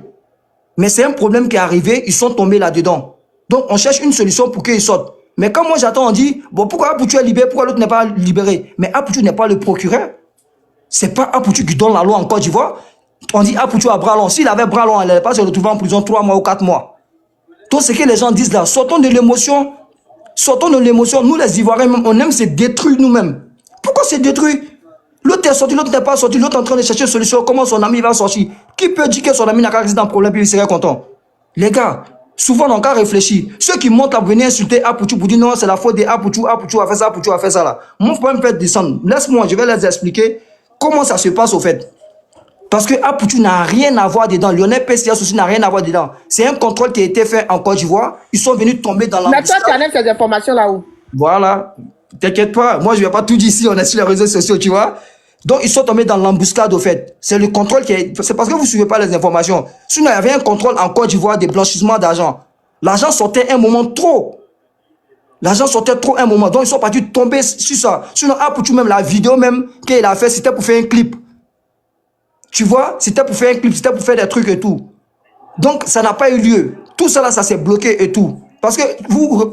[SPEAKER 7] Mais c'est un problème qui est arrivé, ils sont tombés là-dedans. Donc, on cherche une solution pour qu'ils sortent. Mais quand moi j'attends, on dit, bon, pourquoi Apoutu est libéré, pourquoi l'autre n'est pas libéré? Mais Apoutu n'est pas le procureur. C'est pas Apoutu qui donne la loi en Côte d'Ivoire. On dit Apoutu a bras long. S'il avait bras long, il n'allait pas se retrouver en prison 3 mois ou 4 mois. Donc, ce que les gens disent là, sortons de l'émotion. Sortons de l'émotion. Nous, les Ivoiriens, on aime se détruire nous-mêmes. Pourquoi se détruire? L'autre est sorti, l'autre n'est pas sorti, l'autre est en train de chercher une solution. Comment son ami va sortir? Qui peut dire que son ami n'a qu'à rester dans le problème et il serait content? Les gars, souvent on a qu'à réfléchir. Ceux qui montent à venir insulter Apoutu pour dire non, c'est la faute de Apoutu, Apoutu a fait ça, Apoutu a fait ça là. Mon problème peut descendre. Laisse-moi, je vais les expliquer comment ça se passe au fait. Parce que Apoutu n'a rien à voir dedans. Lionel PCS aussi n'a rien à voir dedans. C'est un contrôle qui a été fait en Côte d'Ivoire. Ils sont venus tomber dans la...
[SPEAKER 4] Mais toi, tu enlèves ces informations là-haut.
[SPEAKER 7] Voilà. T'inquiète pas, moi je ne vais pas tout dire ici, on est sur les réseaux sociaux, tu vois. Donc ils sont tombés dans l'embuscade au fait. C'est le contrôle qui est... C'est parce que vous ne suivez pas les informations. Sinon il y avait un contrôle en Côte d'Ivoire des blanchissements d'argent. L'argent sortait un moment trop. L'argent sortait trop un moment. Donc ils sont partis tomber sur ça. Sinon Apoutu même, la vidéo même qu'il a fait, c'était pour faire un clip. Tu vois, c'était pour faire un clip, c'était pour faire des trucs et tout. Donc ça n'a pas eu lieu. Tout ça là, ça s'est bloqué et tout. Parce que vous...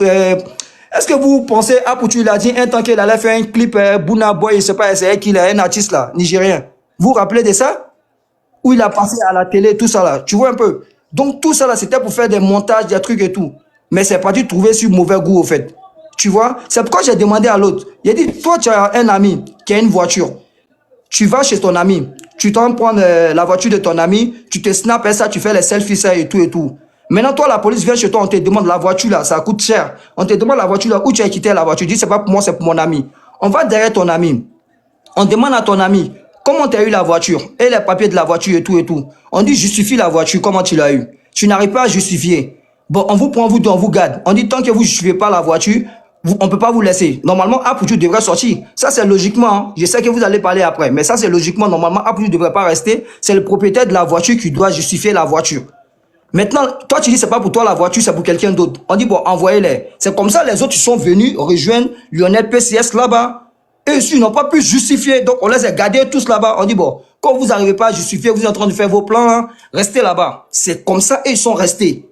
[SPEAKER 7] est-ce que vous pensez, Apoutu, il a dit un temps qu'il allait faire un clip, Bouna Boy, je ne sais pas, c'est qu'il est un artiste là, nigérien. Vous vous rappelez de ça? Où il a passé à la télé, tout ça là. Tu vois un peu? Donc tout ça là, c'était pour faire des montages, des trucs et tout. Mais c'est pas dû trouver sur mauvais goût au fait. Tu vois? C'est pourquoi j'ai demandé à l'autre. Il a dit, toi tu as un ami qui a une voiture. Tu vas chez ton ami. Tu t'en prends la voiture de ton ami. Tu te snaps et ça, tu fais les selfies ça et tout et tout. Maintenant, toi, la police vient chez toi, on te demande la voiture là, ça coûte cher. On te demande la voiture là, où tu as quitté la voiture. Tu dis, c'est pas pour moi, c'est pour mon ami. On va derrière ton ami. On demande à ton ami, comment tu as eu la voiture? Et les papiers de la voiture et tout et tout. On dit, justifie la voiture, comment tu l'as eu? Tu n'arrives pas à justifier. Bon, on vous prend, vous deux, on vous garde. On dit, tant que vous ne justifiez pas la voiture, on ne peut pas vous laisser. Normalement, Apoutu devrait sortir. Ça, c'est logiquement. Hein. Je sais que vous allez parler après. Mais ça, c'est logiquement. Normalement, Apoutu ne devrait pas rester. C'est le propriétaire de la voiture qui doit justifier la voiture. Maintenant, toi, tu dis, c'est pas pour toi la voiture, c'est pour quelqu'un d'autre. On dit, bon, envoyez-les. C'est comme ça, les autres, ils sont venus rejoindre Lionel PCS là-bas. Et ils n'ont pas pu justifier. Donc, on les a gardés tous là-bas. On dit, bon, quand vous n'arrivez pas à justifier, vous êtes en train de faire vos plans, hein, restez là-bas. C'est comme ça, et ils sont restés.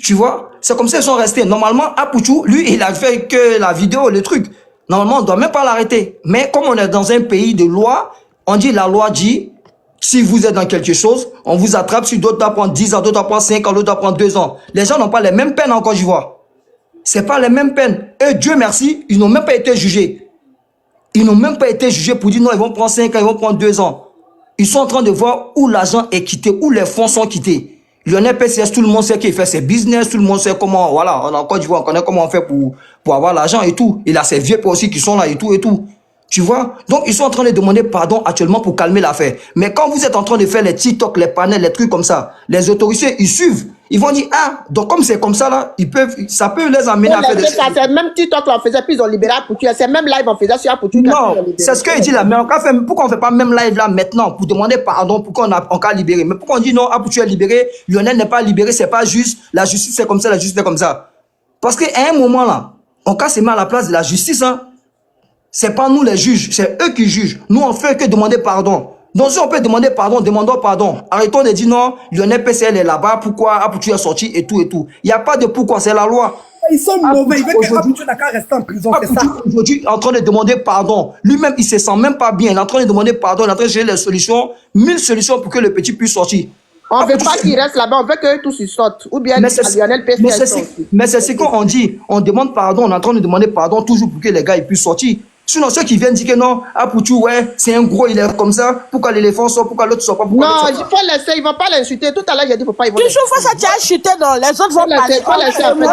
[SPEAKER 7] Tu vois? C'est comme ça, ils sont restés. Normalement, Apoutu, lui, il a fait que la vidéo, le truc. Normalement, on ne doit même pas l'arrêter. Mais comme on est dans un pays de loi, on dit, la loi dit, si vous êtes dans quelque chose, on vous attrape. Si d'autres doivent prendre 10 ans, d'autres doivent prendre 5 ans, d'autres doivent prendre 2 ans. Les gens n'ont pas les mêmes peines en Côte d'Ivoire. C'est pas les mêmes peines. Et Dieu merci, ils n'ont même pas été jugés. Ils n'ont même pas été jugés pour dire non, ils vont prendre 5 ans, ils vont prendre 2 ans. Ils sont en train de voir où l'argent est quitté, où les fonds sont quittés. Lionel PCS, tout le monde sait qu'il fait ses business, tout le monde sait comment, voilà, en Côte d'Ivoire, on connaît comment on fait pour avoir l'argent et tout. Il a ses vieux pères aussi qui sont là et tout et tout. Tu vois? Donc, ils sont en train de demander pardon actuellement pour calmer l'affaire. Mais quand vous êtes en train de faire les TikTok, les panels, les trucs comme ça, les autorités, ils suivent. Ils vont dire, ah, donc comme c'est comme ça là, ça peut les amener à faire des choses.
[SPEAKER 4] C'est même TikTok là, on faisait, puis ils ont libéré Apoutu. C'est même live, on faisait sur Apoutu.
[SPEAKER 7] Non, c'est ce qu'il dit là. Mais pourquoi on ne fait pas même live là maintenant pour demander pardon, pourquoi on a libéré? Mais pourquoi on dit non, Apoutu est libéré, Lionel n'est pas libéré, c'est pas juste, la justice c'est comme ça, la justice c'est comme ça. Parce qu'à un moment là, on casse les mains à la place de la justice, hein. C'est pas nous les juges, c'est eux qui jugent. Nous, on fait que demander pardon. Donc, si on peut demander pardon, demandons pardon. Arrêtons de dire non, Lionel PCL est là-bas, pourquoi Apoutu est sorti et tout et tout. Il n'y a pas de pourquoi, c'est la loi.
[SPEAKER 5] Ils sont mauvais, ils veulent que Apoutu n'a qu'à rester en prison, c'est ça.
[SPEAKER 7] Aujourd'hui, en train de demander pardon. Lui-même, il se sent même pas bien. Il est en train de demander pardon, il est en train de chercher les solutions, 1000 solutions pour que le petit puisse sortir.
[SPEAKER 4] On ne veut pas qu'il reste là-bas, on veut qu'eux tous ils sortent. Ou bien Lionel PCL.
[SPEAKER 7] Mais c'est ce qu'on dit. On demande pardon, on est en train de demander pardon toujours pour que les gars ils puissent sortir. Sinon, ceux qui viennent dire que non, Apouchou, ouais, c'est un gros, il est comme ça. Pourquoi l'éléphant sort, pourquoi l'autre sort pas?
[SPEAKER 4] Non, il faut laisser, ils ne vont pas l'insulter. Tout à l'heure, j'ai dit, il ne faut pas.
[SPEAKER 10] Tu souffres, ça t'a chuté, non. Les autres vont parler.
[SPEAKER 4] Il faut laisser après.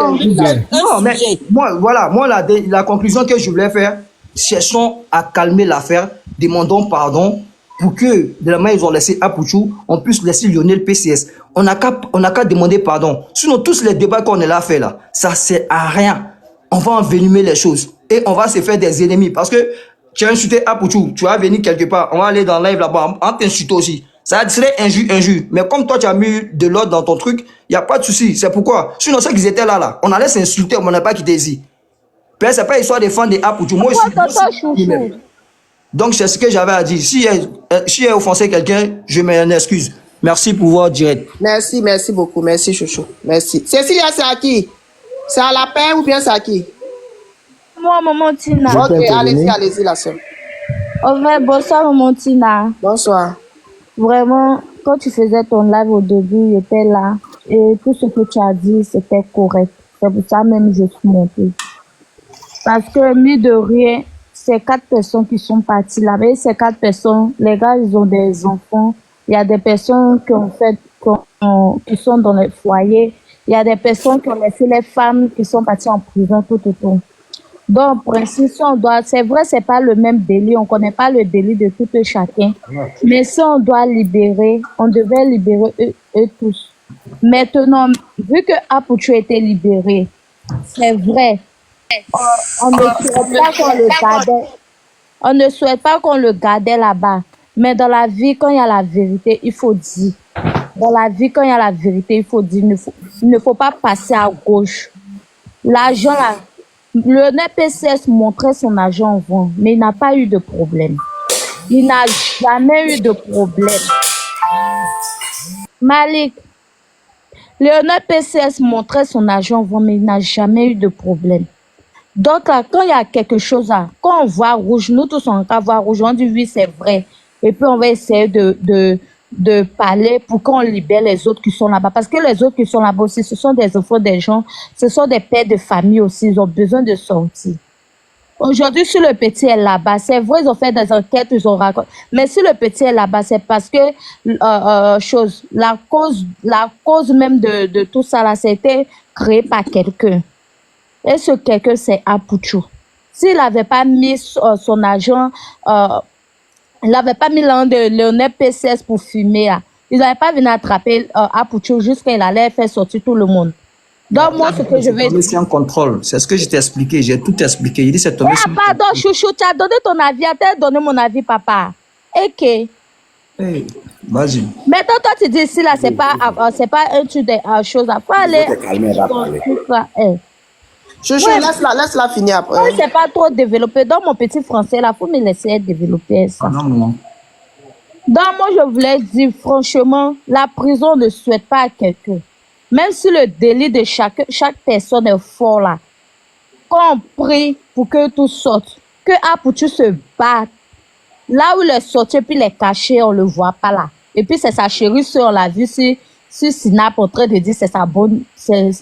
[SPEAKER 7] Non, mais moi, la conclusion que je voulais faire, cherchons à calmer l'affaire, demandons pardon pour que, de la manière ils ont laissé Apouchou, on puisse laisser Lionel PCS. On n'a qu'à demander pardon. Sinon, tous les débats qu'on a fait là, ça sert à rien. On va envenimer les choses et on va se faire des ennemis parce que tu as insulté Apouchou, tu vas venir quelque part, on va aller dans live là-bas, on t'insulte aussi. Ça serait injure. Mais comme toi, tu as mis de l'ordre dans ton truc, il n'y a pas de souci. C'est pourquoi. Sinon, ceux qui étaient là, on allait s'insulter, on n'a pas quitté ici. Puis c'est pas histoire de fans de Apouchou. Moi aussi. Donc, c'est ce que j'avais à dire. Si j'ai offensé quelqu'un, je m'en excuse. Merci pour votre direct.
[SPEAKER 4] Merci beaucoup. Merci, chouchou. Merci. Cécilia, c'est à qui? C'est à la paix ou bien c'est à qui?
[SPEAKER 12] Moi, maman Tina.
[SPEAKER 4] Ok, allez-y, la soeur.
[SPEAKER 12] Au vrai, bonsoir, maman Tina.
[SPEAKER 4] Bonsoir.
[SPEAKER 12] Vraiment, quand tu faisais ton live au début, j'étais là. Et tout ce que tu as dit, c'était correct. C'est pour ça même que je suis montée. Parce que, mis de rien, ces 4 personnes qui sont parties là, mais ces 4 personnes, les gars, ils ont des enfants. Il y a des personnes qui sont dans les foyers. Il y a des personnes qui ont laissé les femmes qui sont parties en prison tout autour. Donc, pour ainsi, si on doit, c'est vrai, c'est pas le même délit, on connaît pas le délit de tout et chacun. Mais si on doit libérer, on devait libérer eux tous. Maintenant, vu que Apouchou a été libéré, c'est vrai, on ne souhaite pas qu'on le gardait. On ne souhaite pas qu'on le gardait là-bas. Mais dans la vie, quand il y a la vérité, il faut dire. Dans la vie, quand il y a la vérité, il faut dire. Il ne faut pas passer à gauche. L'argent, là, le NPCS montrait son argent en vente, mais il n'a pas eu de problème. Il n'a jamais eu de problème. Malik, le NPCS montrait son argent en vente, mais il n'a jamais eu de problème. Donc, là, quand il y a quelque chose, là, quand on voit rouge, nous tous on va voir rouge, on dit oui, c'est vrai. Et puis, on va essayer de parler pour qu'on libère les autres qui sont là-bas. Parce que les autres qui sont là-bas aussi, ce sont des enfants des gens, ce sont des pères de famille aussi, ils ont besoin de sortir. Aujourd'hui, si le petit est là-bas, c'est vrai, ils ont fait des enquêtes, ils ont raconté. Mais si le petit est là-bas, c'est parce que, la cause même de tout ça, là, c'était créé par quelqu'un. Et ce quelqu'un, c'est Apouchou. S'il n'avait pas mis son argent, il n'avait pas mis l'un de Lionel PCS pour fumer, là. Ils n'avaient pas venu attraper Apouchou jusqu'à il allait faire sortir tout le monde. Donc, moi, ce que je vais dire.
[SPEAKER 7] C'est un contrôle. C'est ce que je t'ai expliqué. J'ai tout expliqué. Il dit c'est tombé.
[SPEAKER 12] Ah, pardon, chouchou, tu as donné ton avis. Tu as donné mon avis, papa. Ok.
[SPEAKER 7] Hey, vas-y.
[SPEAKER 12] Maintenant, toi, tu dis ici, là, c'est pas un truc de choses à faire. Aller.
[SPEAKER 4] Chouchou, laisse-la finir après.
[SPEAKER 12] Moi, c'est pas trop développé. Dans mon petit français, là, il faut me laisser développer ça.
[SPEAKER 7] Non.
[SPEAKER 12] Donc, moi, je voulais dire, franchement, la prison ne souhaite pas à quelqu'un. Même si le délit de chaque personne est fort, là, qu'on prie pour que tout sorte, que Apouchou se batte, là où il est sorti, puis il est caché, on le voit pas là. Et puis, c'est sa chérie, on l'a vu sur Snap en train de dire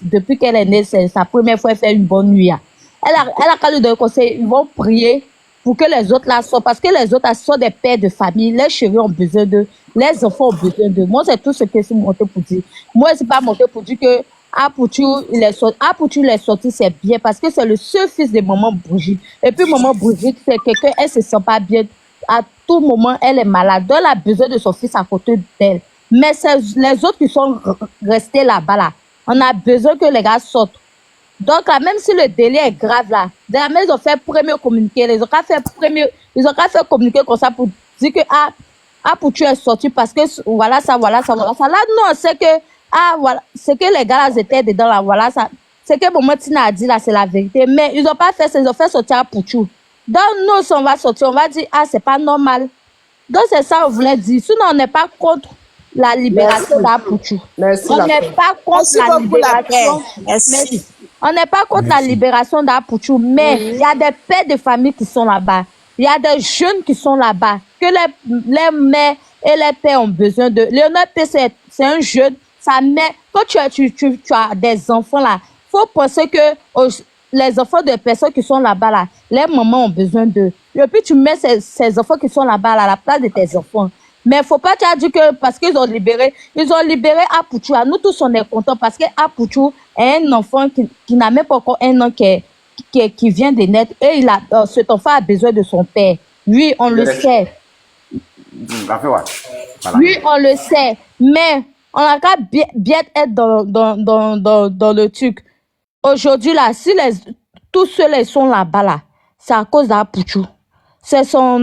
[SPEAKER 12] depuis qu'elle est née, c'est sa première fois qu'elle fait une bonne nuit. Elle a qu'à lui donner conseil, ils vont prier pour que les autres là sortent, parce que les autres là sont des pères de famille, les chéris ont besoin d'eux, les enfants ont besoin d'eux. Moi, c'est tout ce que je suis monté pour dire. Moi, je ne suis pas monté pour dire que Apouchou, il est sorti, c'est bien, parce que c'est le seul fils de maman Brigitte. Et puis, maman Brigitte, c'est quelqu'un, elle se sent pas bien. À tout moment, elle est malade. Elle a besoin de son fils à côté d'elle. Mais c'est les autres qui sont restés là-bas, là. On a besoin que les gars sortent. Donc, là, même si le délai est grave, là, ils ont fait premier communiqué. Ils ont qu'à faire communiquer comme ça pour dire que, Apouchou est sorti parce que, voilà ça. Là, non, c'est que, voilà, c'est que les gars, là, étaient dedans, là, voilà ça. C'est que Maman Tina a dit, là, c'est la vérité. Mais ils n'ont pas fait ça, ils ont fait sortir Apouchou. Donc, nous, si on va sortir, on va dire, c'est pas normal. Donc, c'est ça qu'on voulait dire. Sinon, on n'est pas contre la libération d'Apouchou. On n'est pas contre la libération. Merci. On n'est pas contre la libération d'Apouchou, mais il y a des pères de famille qui sont là-bas. Il y a des jeunes qui sont là-bas, que les mères et les pères ont besoin de. Lionel P, c'est un jeune, sa mère, quand tu as des enfants là, il faut penser que les enfants de personnes qui sont là-bas, là, les mamans ont besoin d'eux. Et puis tu mets ces enfants qui sont là-bas là, à la place de tes enfants. Mais il ne faut pas te dire que parce qu'ils ont libéré Apouchou. Nous tous, on est contents parce que Apouchou est un enfant qui n'a même pas encore un an qui vient de naître. Et cet enfant a besoin de son père. Oui, on le sait. Oui, on le sait. Mais on a qu'à bien être dans le truc. Aujourd'hui, là, si tous ceux-là sont là-bas, là, c'est à cause d'Apouchou. C'est son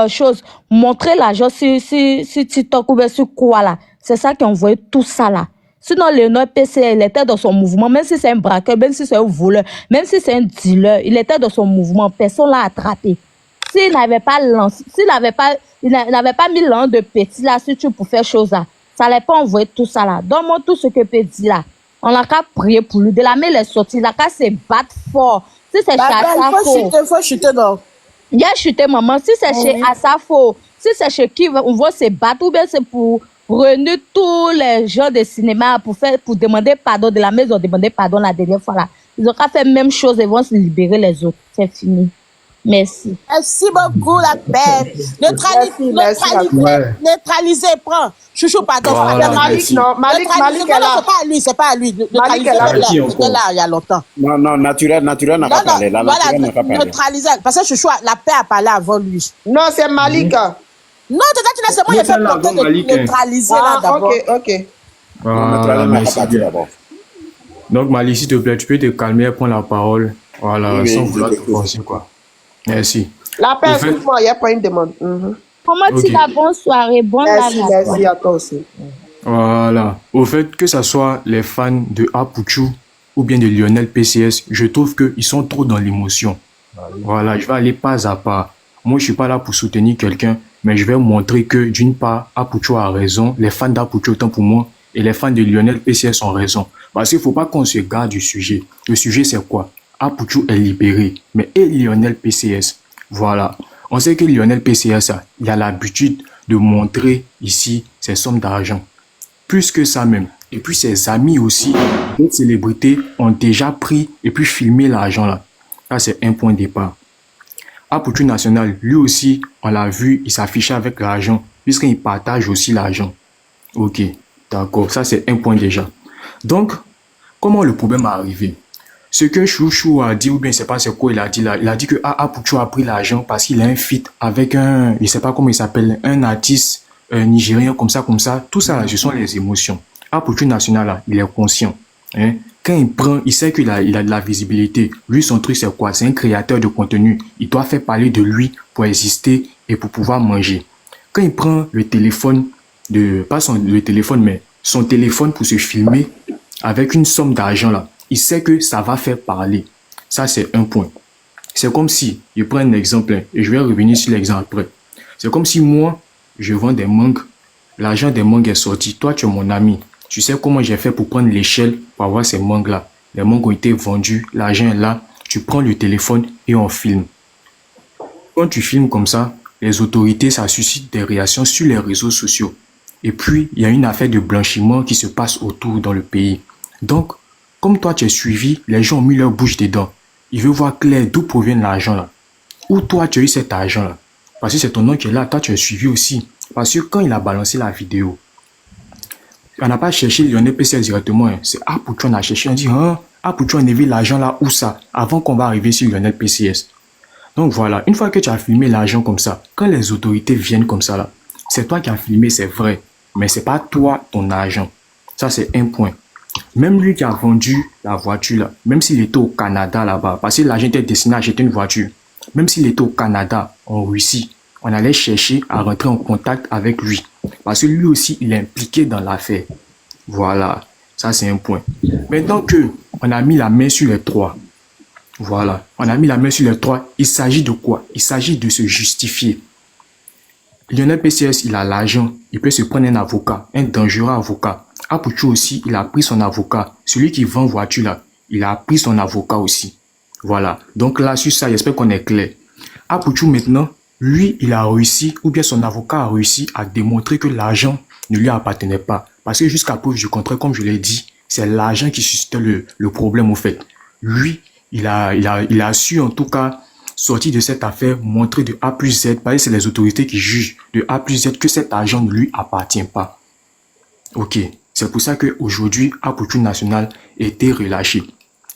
[SPEAKER 12] chose. Montrer l'argent sur TikTok ou bien sur quoi, là. C'est ça qui a envoyé tout ça, là. Sinon, Léonard PC, il était dans son mouvement, même si c'est un braqueur, même si c'est un voleur, même si c'est un dealer, il était dans son mouvement. Personne l'a attrapé. S'il n'avait pas lancé, il n'avait pas mis l'an de petit là, si tu pour faire chose là, ça n'allait pas envoyer tout ça là. Donne-moi tout ce que peut dire là. On n'a qu'à prier pour lui. De la main, il est sorti, il a qu'à se battre fort. Si c'est chez Asafo.
[SPEAKER 10] Il faut chuter, non?
[SPEAKER 12] Il a chuté, maman. Si c'est chez Asafo, si c'est chez qui on va se battre, ou bien c'est pour réunir tous les gens de cinéma pour demander pardon. De la maison, ils ont demandé pardon la dernière fois là. Ils ont qu'à faire la même chose, ils vont se libérer les autres. C'est fini. Merci.
[SPEAKER 10] Merci beaucoup, la paix. Neutraliser, prends. Chouchou, pardon.
[SPEAKER 4] Voilà, Malik, non. Malik est là.
[SPEAKER 10] C'est pas à lui. Neutraliser, c'était là, il y a longtemps.
[SPEAKER 11] Non, naturel n'a pas parlé. La naturel n'a pas parlé.
[SPEAKER 10] Neutraliser. Parce que Chouchou, la paix a parlé avant lui.
[SPEAKER 4] Non, c'est Malik.
[SPEAKER 10] Non, c'est moi, il a fait porter de neutraliser là d'abord.
[SPEAKER 4] Ok.
[SPEAKER 13] Voilà, merci bien. Donc, Malik, s'il te plaît, tu peux te calmer et prendre la parole. Voilà, sans vouloir te forcer, quoi. Merci.
[SPEAKER 4] La paix, excuse-moi, il n'y a pas une demande.
[SPEAKER 12] Comment tu vas? Bonne soirée,
[SPEAKER 4] merci à toi aussi.
[SPEAKER 13] Voilà. Au fait, que ce soit les fans de Apouchou ou bien de Lionel PCS, je trouve qu'ils sont trop dans l'émotion. Voilà, je vais aller pas à pas. Moi, je suis pas là pour soutenir quelqu'un, mais je vais montrer que, d'une part, Apouchou a raison, les fans d'Apouchou, autant pour moi, et les fans de Lionel PCS ont raison. Parce qu'il faut pas qu'on se garde du sujet. Le sujet, c'est quoi? Apouchou est libéré, mais et Lionel PCS? Voilà. On sait que Lionel PCS, il a l'habitude de montrer ici ses sommes d'argent. Plus que ça même. Et puis ses amis aussi, d'autres célébrités ont déjà pris et puis filmé l'argent là. Ça, c'est un point de départ. Apouchou National, lui aussi, on l'a vu, il s'affichait avec l'argent, puisqu'il partage aussi l'argent. Ok, d'accord. Ça, c'est un point déjà. Donc, comment le problème est arrivé? Ce que Chouchou a dit, ou bien je sais pas c'est quoi il a dit là, il a dit que Apouchou a pris l'argent parce qu'il a un feat avec un, je sais pas comment il s'appelle, un artiste nigérien comme ça. Tout ça, ce sont les émotions. Apouchou National, là, il est conscient. Hein? Quand il prend, il sait qu'il a de la visibilité. Lui, son truc, c'est quoi? C'est un créateur de contenu. Il doit faire parler de lui pour exister et pour pouvoir manger. Quand il prend le téléphone, le téléphone, mais son téléphone pour se filmer avec une somme d'argent là, il sait que ça va faire parler. Ça, c'est un point. C'est comme si, je prends un exemple, et je vais revenir sur l'exemple après. C'est comme si moi, je vends des mangues, l'argent des mangues est sorti. Toi, tu es mon ami. Tu sais comment j'ai fait pour prendre l'échelle pour avoir ces mangues-là. Les mangues ont été vendues, l'argent est là. Tu prends le téléphone et on filme. Quand tu filmes comme ça, les autorités, ça suscite des réactions sur les réseaux sociaux. Et puis, il y a une affaire de blanchiment qui se passe autour dans le pays. Donc, comme toi, tu es suivi, les gens ont mis leur bouche dedans. Ils veulent voir clair d'où provient l'argent là. Où toi, tu as eu cet argent là. Parce que c'est ton nom qui est là, toi, tu es suivi aussi. Parce que quand il a balancé la vidéo, on n'a pas cherché Lionel PCS directement. Hein. C'est Apouchou, on a cherché, on dit, Apouchou, on a vu l'argent là, où ça? Avant qu'on va arriver sur Lionel PCS. Donc voilà, une fois que tu as filmé l'argent comme ça, quand les autorités viennent comme ça là, c'est toi qui as filmé, c'est vrai. Mais c'est pas toi, ton argent. Ça, c'est un point. Même lui qui a vendu la voiture là, même s'il était au Canada là-bas, parce que l'argent était destiné à acheter une voiture, même s'il était au Canada, en Russie, on allait chercher à rentrer en contact avec lui. Parce que lui aussi, il est impliqué dans l'affaire. Voilà, ça c'est un point. Maintenant que on a mis la main sur les trois, voilà, on a mis la main sur les trois, il s'agit de quoi? Il s'agit de se justifier. Lionel PCS, il a l'argent, il peut se prendre un avocat, un dangereux avocat. Apouchou aussi, il a pris son avocat. Celui qui vend voiture là, il a pris son avocat aussi. Voilà. Donc là, sur ça, j'espère qu'on est clair. Apouchou maintenant, lui, il a réussi, ou bien son avocat a réussi à démontrer que l'argent ne lui appartenait pas. Parce que jusqu'à preuve du contraire, comme je l'ai dit, c'est l'argent qui suscitait le problème au fait. lui, il a su en tout cas sortir de cette affaire, montrer de A plus Z, parce que c'est les autorités qui jugent de A plus Z que cet argent ne lui appartient pas. Ok, c'est pour ça qu'aujourd'hui, Apuchu National était relâché.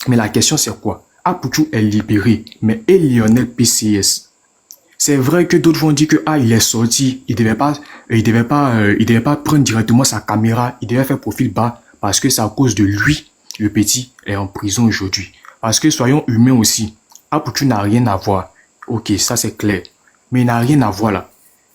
[SPEAKER 13] Mais la question c'est quoi? Apuchu est libéré, mais et Lionel PCS? C'est vrai que d'autres vont dire que il est sorti, il devait pas prendre directement sa caméra, il devait faire profil bas parce que c'est à cause de lui, le petit est en prison aujourd'hui. Parce que soyons humains aussi, Apuchu n'a rien à voir. Ok, ça c'est clair, mais il n'a rien à voir là.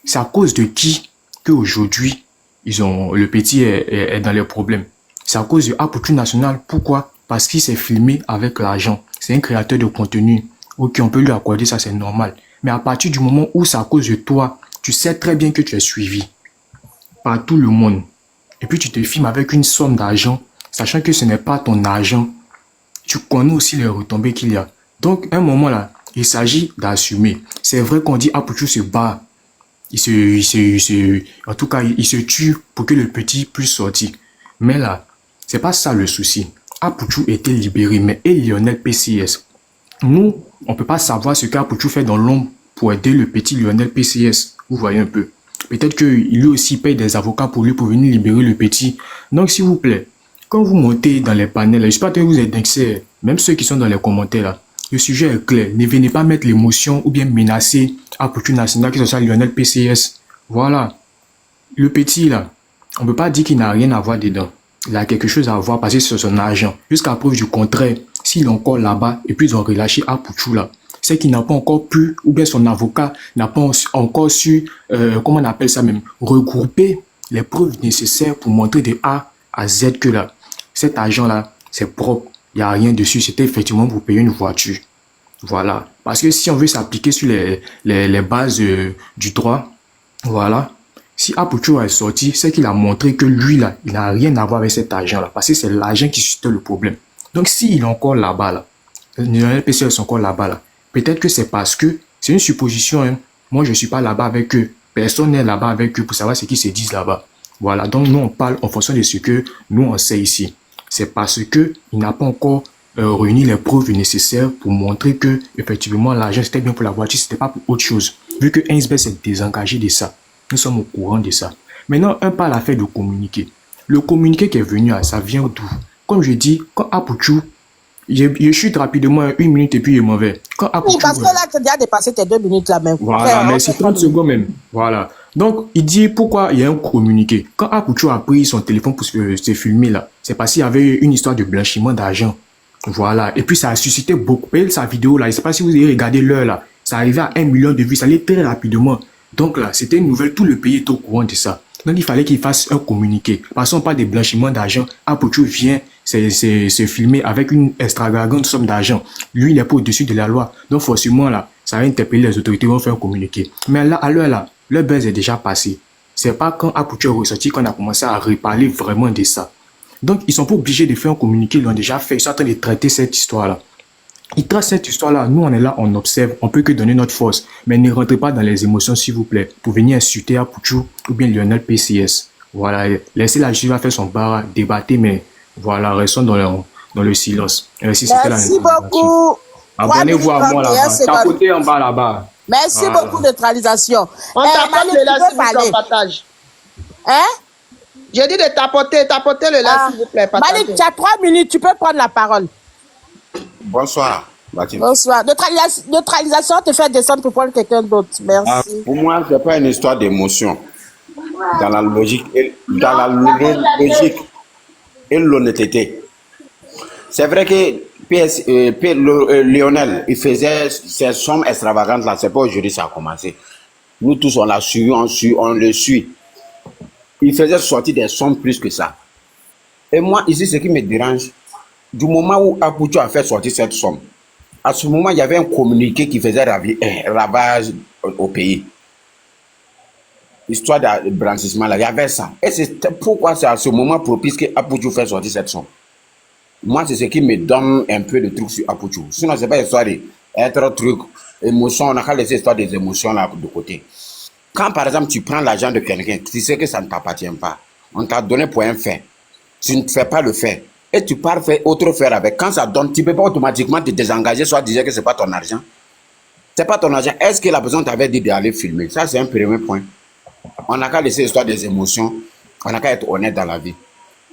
[SPEAKER 13] C'est à cause de qui que aujourd'hui le petit est dans les problèmes. C'est à cause de Apuchu National. Pourquoi? Parce qu'il s'est filmé avec l'argent. C'est un créateur de contenu. Ok, on peut lui accorder ça, c'est normal. Mais à partir du moment où c'est à cause de toi, tu sais très bien que tu es suivi par tout le monde. Et puis tu te filmes avec une somme d'argent, sachant que ce n'est pas ton argent. Tu connais aussi les retombées qu'il y a. Donc, à un moment là, il s'agit d'assumer. C'est vrai qu'on dit Apuchu se bat. En tout cas, il se tue pour que le petit puisse sortir. Mais là, c'est pas ça le souci. Apuchu était libéré, mais et Lionel PCS? Nous, on peut pas savoir ce qu'Apuchu fait dans l'ombre pour aider le petit Lionel PCS. Vous voyez un peu. Peut-être qu'il lui aussi paye des avocats pour lui pour venir libérer le petit. Donc, s'il vous plaît, quand vous montez dans les panels, j'espère que vous êtes d'excès, même ceux qui sont dans les commentaires là, le sujet est clair. Ne venez pas mettre l'émotion ou bien menacer Apuchu National, que ce soit Lionel PCS. Voilà. Le petit là, on ne peut pas dire qu'il n'a rien à voir dedans. Il a quelque chose à voir parce que c'est son argent. Jusqu'à preuve du contraire, s'il est encore là-bas et puis ils ont relâché Apuchu là, c'est qu'il n'a pas encore pu, ou bien son avocat n'a pas encore su, comment on appelle ça même, regrouper les preuves nécessaires pour montrer de A à Z que là, cet argent-là, c'est propre, il n'y a rien dessus, c'était effectivement pour payer une voiture. Voilà. Parce que si on veut s'appliquer sur les bases du droit, voilà, si Apuchu est sorti, c'est qu'il a montré que lui, là, il n'a rien à voir avec cet argent-là, parce que c'est l'argent qui suscite le problème. Donc, s'il est encore là-bas, là, les PCS sont encore là-bas, là, peut-être que c'est parce que, c'est une supposition, hein. Moi, je ne suis pas là-bas avec eux. Personne n'est là-bas avec eux pour savoir ce qu'ils se disent là-bas. Voilà, donc nous, on parle en fonction de ce que nous, on sait ici. C'est parce que il n'a pas encore réuni les preuves nécessaires pour montrer que, effectivement, l'argent, c'était bien pour la voiture, c'était pas pour autre chose. Vu que Ainsberg s'est désengagé de ça. Nous sommes au courant de ça. Maintenant, un pas à fait de communiquer. Le communiqué qui est venu, ça vient d'où? Comme je dis, quand Apuchu, je chute rapidement 1 minute et puis il est mauvais. Quand Apuchu,
[SPEAKER 10] oui, parce que là, tu as déjà dépassé tes 2 minutes là même.
[SPEAKER 13] Voilà, mais c'est 30 secondes même. Voilà. Donc, il dit pourquoi il y a un communiqué. Quand Apuchu a pris son téléphone pour se filmer là, c'est parce qu'il y avait une histoire de blanchiment d'argent. Voilà. Et puis, ça a suscité beaucoup. Sa vidéo là, je ne sais pas si vous avez regardé l'heure là, ça arrivait à 1 million de vues, ça allait très rapidement. Donc là, c'était une nouvelle, tout le pays est au courant de ça. Donc, il fallait qu'il fasse un communiqué. Parce qu'on parle de blanchiment d'argent, Apuchu vient se filmer avec une extravagante somme d'argent. Lui, il est pas au-dessus de la loi. Donc, forcément, là, ça va interpeller les autorités, vont faire un communiqué. Mais là, à l'heure là, le buzz est déjà passé. C'est pas quand Apuchu est ressorti qu'on a commencé à reparler vraiment de ça. Donc, ils sont pas obligés de faire un communiqué, ils l'ont déjà fait. Ils sont en train de traiter cette histoire-là. Ils traitent cette histoire-là. Nous, on est là, on observe. On peut que donner notre force. Mais ne rentrez pas dans les émotions, s'il vous plaît, pour venir insulter Apuchu ou bien Lionel PCS. Voilà. Laissez la justice faire son bar, débattez, mais voilà, restons dans le silence.
[SPEAKER 10] Merci beaucoup.
[SPEAKER 13] Abonnez-vous à moi là-bas. Tapotez en bas là-bas.
[SPEAKER 10] Merci beaucoup, neutralisation.
[SPEAKER 4] On tapote le là, s'il vous plaît, partage.
[SPEAKER 10] Hein?
[SPEAKER 4] J'ai dit de tapoter le là, s'il vous plaît, partage.
[SPEAKER 10] Malik, tu as 3 minutes, tu peux prendre la parole.
[SPEAKER 11] Bonsoir, Baptiste.
[SPEAKER 10] Bonsoir. Neutralisation te fait descendre pour prendre quelqu'un d'autre. Merci.
[SPEAKER 11] Pour moi, ce n'est pas une histoire d'émotion. Dans la logique et l'honnêteté. C'est vrai que Lionel, il faisait ces sommes extravagantes là. C'est pas aujourd'hui que ça a commencé. Nous tous, on l'a suivi, on le suit. Il faisait sortir des sommes plus que ça. Et moi, ici, ce qui me dérange, du moment où Apuchu a fait sortir cette somme, à ce moment, il y avait un communiqué qui faisait ravage au pays. Histoire de blanchissement, là, il y avait ça. Et c'est pourquoi c'est à ce moment propice que Apuchu fait sortir cette somme. Moi, c'est ce qui me donne un peu de trucs sur Apuchu. Sinon, c'est pas histoire d'être truc, émotion, on a qu'à laisser l'histoire des émotions là de côté. Quand, par exemple, tu prends l'argent de quelqu'un, tu sais que ça ne t'appartient pas. On t'a donné pour un fait. Tu ne fais pas le fait. et tu pars faire autre faire avec. Quand ça donne, tu ne peux pas automatiquement te désengager, soit dire que ce n'est pas ton argent. Ce n'est pas ton argent. Est-ce que la personne t'avait dit d'aller filmer? Ça, c'est un premier point. On n'a qu'à laisser l'histoire des émotions. On n'a qu'à être honnête dans la vie.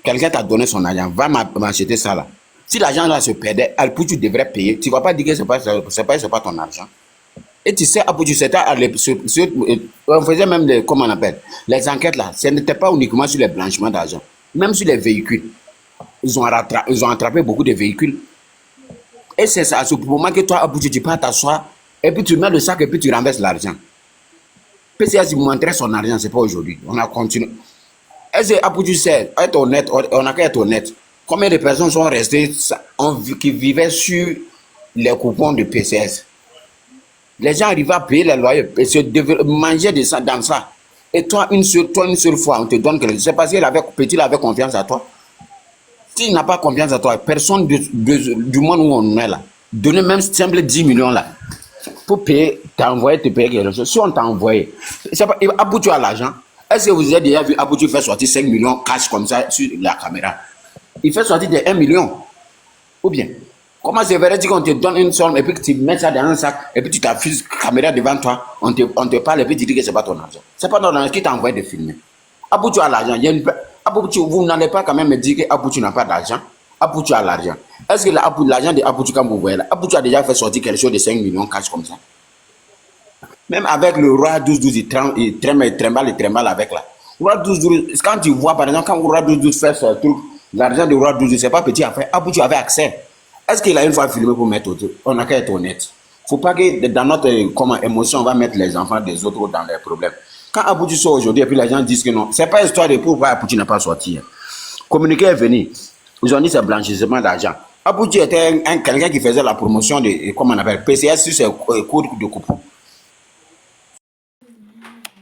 [SPEAKER 11] Quelqu'un t'a donné son argent, va m'acheter ça là. Si l'argent là se perdait, tu devrais payer. Tu ne vas pas dire que ce n'est pas ton argent. Et tu sais, on faisait même des, comment on appelle, les enquêtes là, ce n'était pas uniquement sur les blanchiments d'argent, même sur les véhicules. Ils ont attrapé beaucoup de véhicules. Et c'est ça, à ce moment que toi, Abouti, tu pars t'asseoir, et puis tu mets le sac et puis tu renverses l'argent. PCS, il montrait son argent, c'est pas aujourd'hui. On a continué. Est-ce que Abouti sait, être honnête, on n'a qu'à être honnête. Combien de personnes sont restées qui vivaient sur les coupons de PCS? Les gens arrivaient à payer les loyers et se manger de ça, dans ça. Et toi, une seule fois, on te donne quelque chose. C'est parce qu'il avait confiance à toi. S'il n'a pas confiance à toi, personne du monde où on est là, donner même simple 10 millions là, pour payer, t'envoyer, te payer quelque chose. Si on t'a envoyé, Abouti a l'argent. Est-ce que vous avez déjà vu Abouti faire sortir 5 millions cash comme ça sur la caméra? Il fait sortir de 1 million. Ou bien, comment c'est vrai qu'on te donne une somme et puis que tu mets ça dans un sac et puis tu t'affiches caméra devant toi, on te parle et puis tu dis que c'est pas ton argent. C'est pas ton argent qui t'a envoyé de filmer. Abouti a l'argent. Abouti, vous n'allez pas quand même me dire que Abouti n'a pas d'argent. Abouti a l'argent. Est-ce que l'argent de Abouti, quand vous voyez là, Abouti a déjà fait sortir quelque chose de 5 millions cash comme ça? Même avec le roi 12-12, il trimballe avec là. Roi 12-12, quand tu vois par exemple, quand le roi 12-12 fait ce truc, l'argent du roi 12-12, c'est pas petit affaire. Abouti avait accès. Est-ce qu'il a une fois filmé pour mettre autour? On n'a qu'à être honnête. Faut pas que dans notre émotion, on va mettre les enfants des autres dans les problèmes. Quand Abouti sort aujourd'hui et puis les gens disent que non, c'est pas histoire de pourquoi Abouti n'a pas sorti. Communiqué est venu. Ils ont dit c'est blanchissement d'argent. Abouti était quelqu'un qui faisait la promotion de, comment on appelle, PCS sur ses cours de coupon.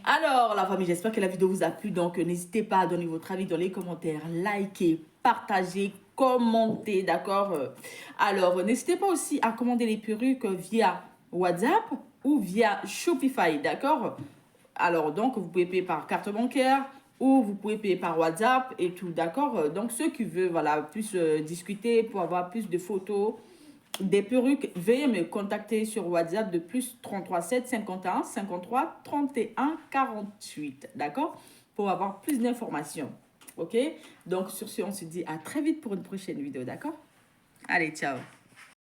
[SPEAKER 1] Alors, la famille, j'espère que la vidéo vous a plu. Donc, n'hésitez pas à donner votre avis dans les commentaires, liker, partager, commenter, d'accord? Alors, n'hésitez pas aussi à commander les perruques via WhatsApp ou via Shopify, d'accord? Alors, donc, vous pouvez payer par carte bancaire ou vous pouvez payer par WhatsApp et tout, d'accord? Donc, ceux qui veulent, voilà, plus discuter pour avoir plus de photos des perruques, veuillez me contacter sur WhatsApp de plus 33 7 51 53 31 48, d'accord? Pour avoir plus d'informations, ok? Donc, sur ce, on se dit à très vite pour une prochaine vidéo, d'accord? Allez, ciao!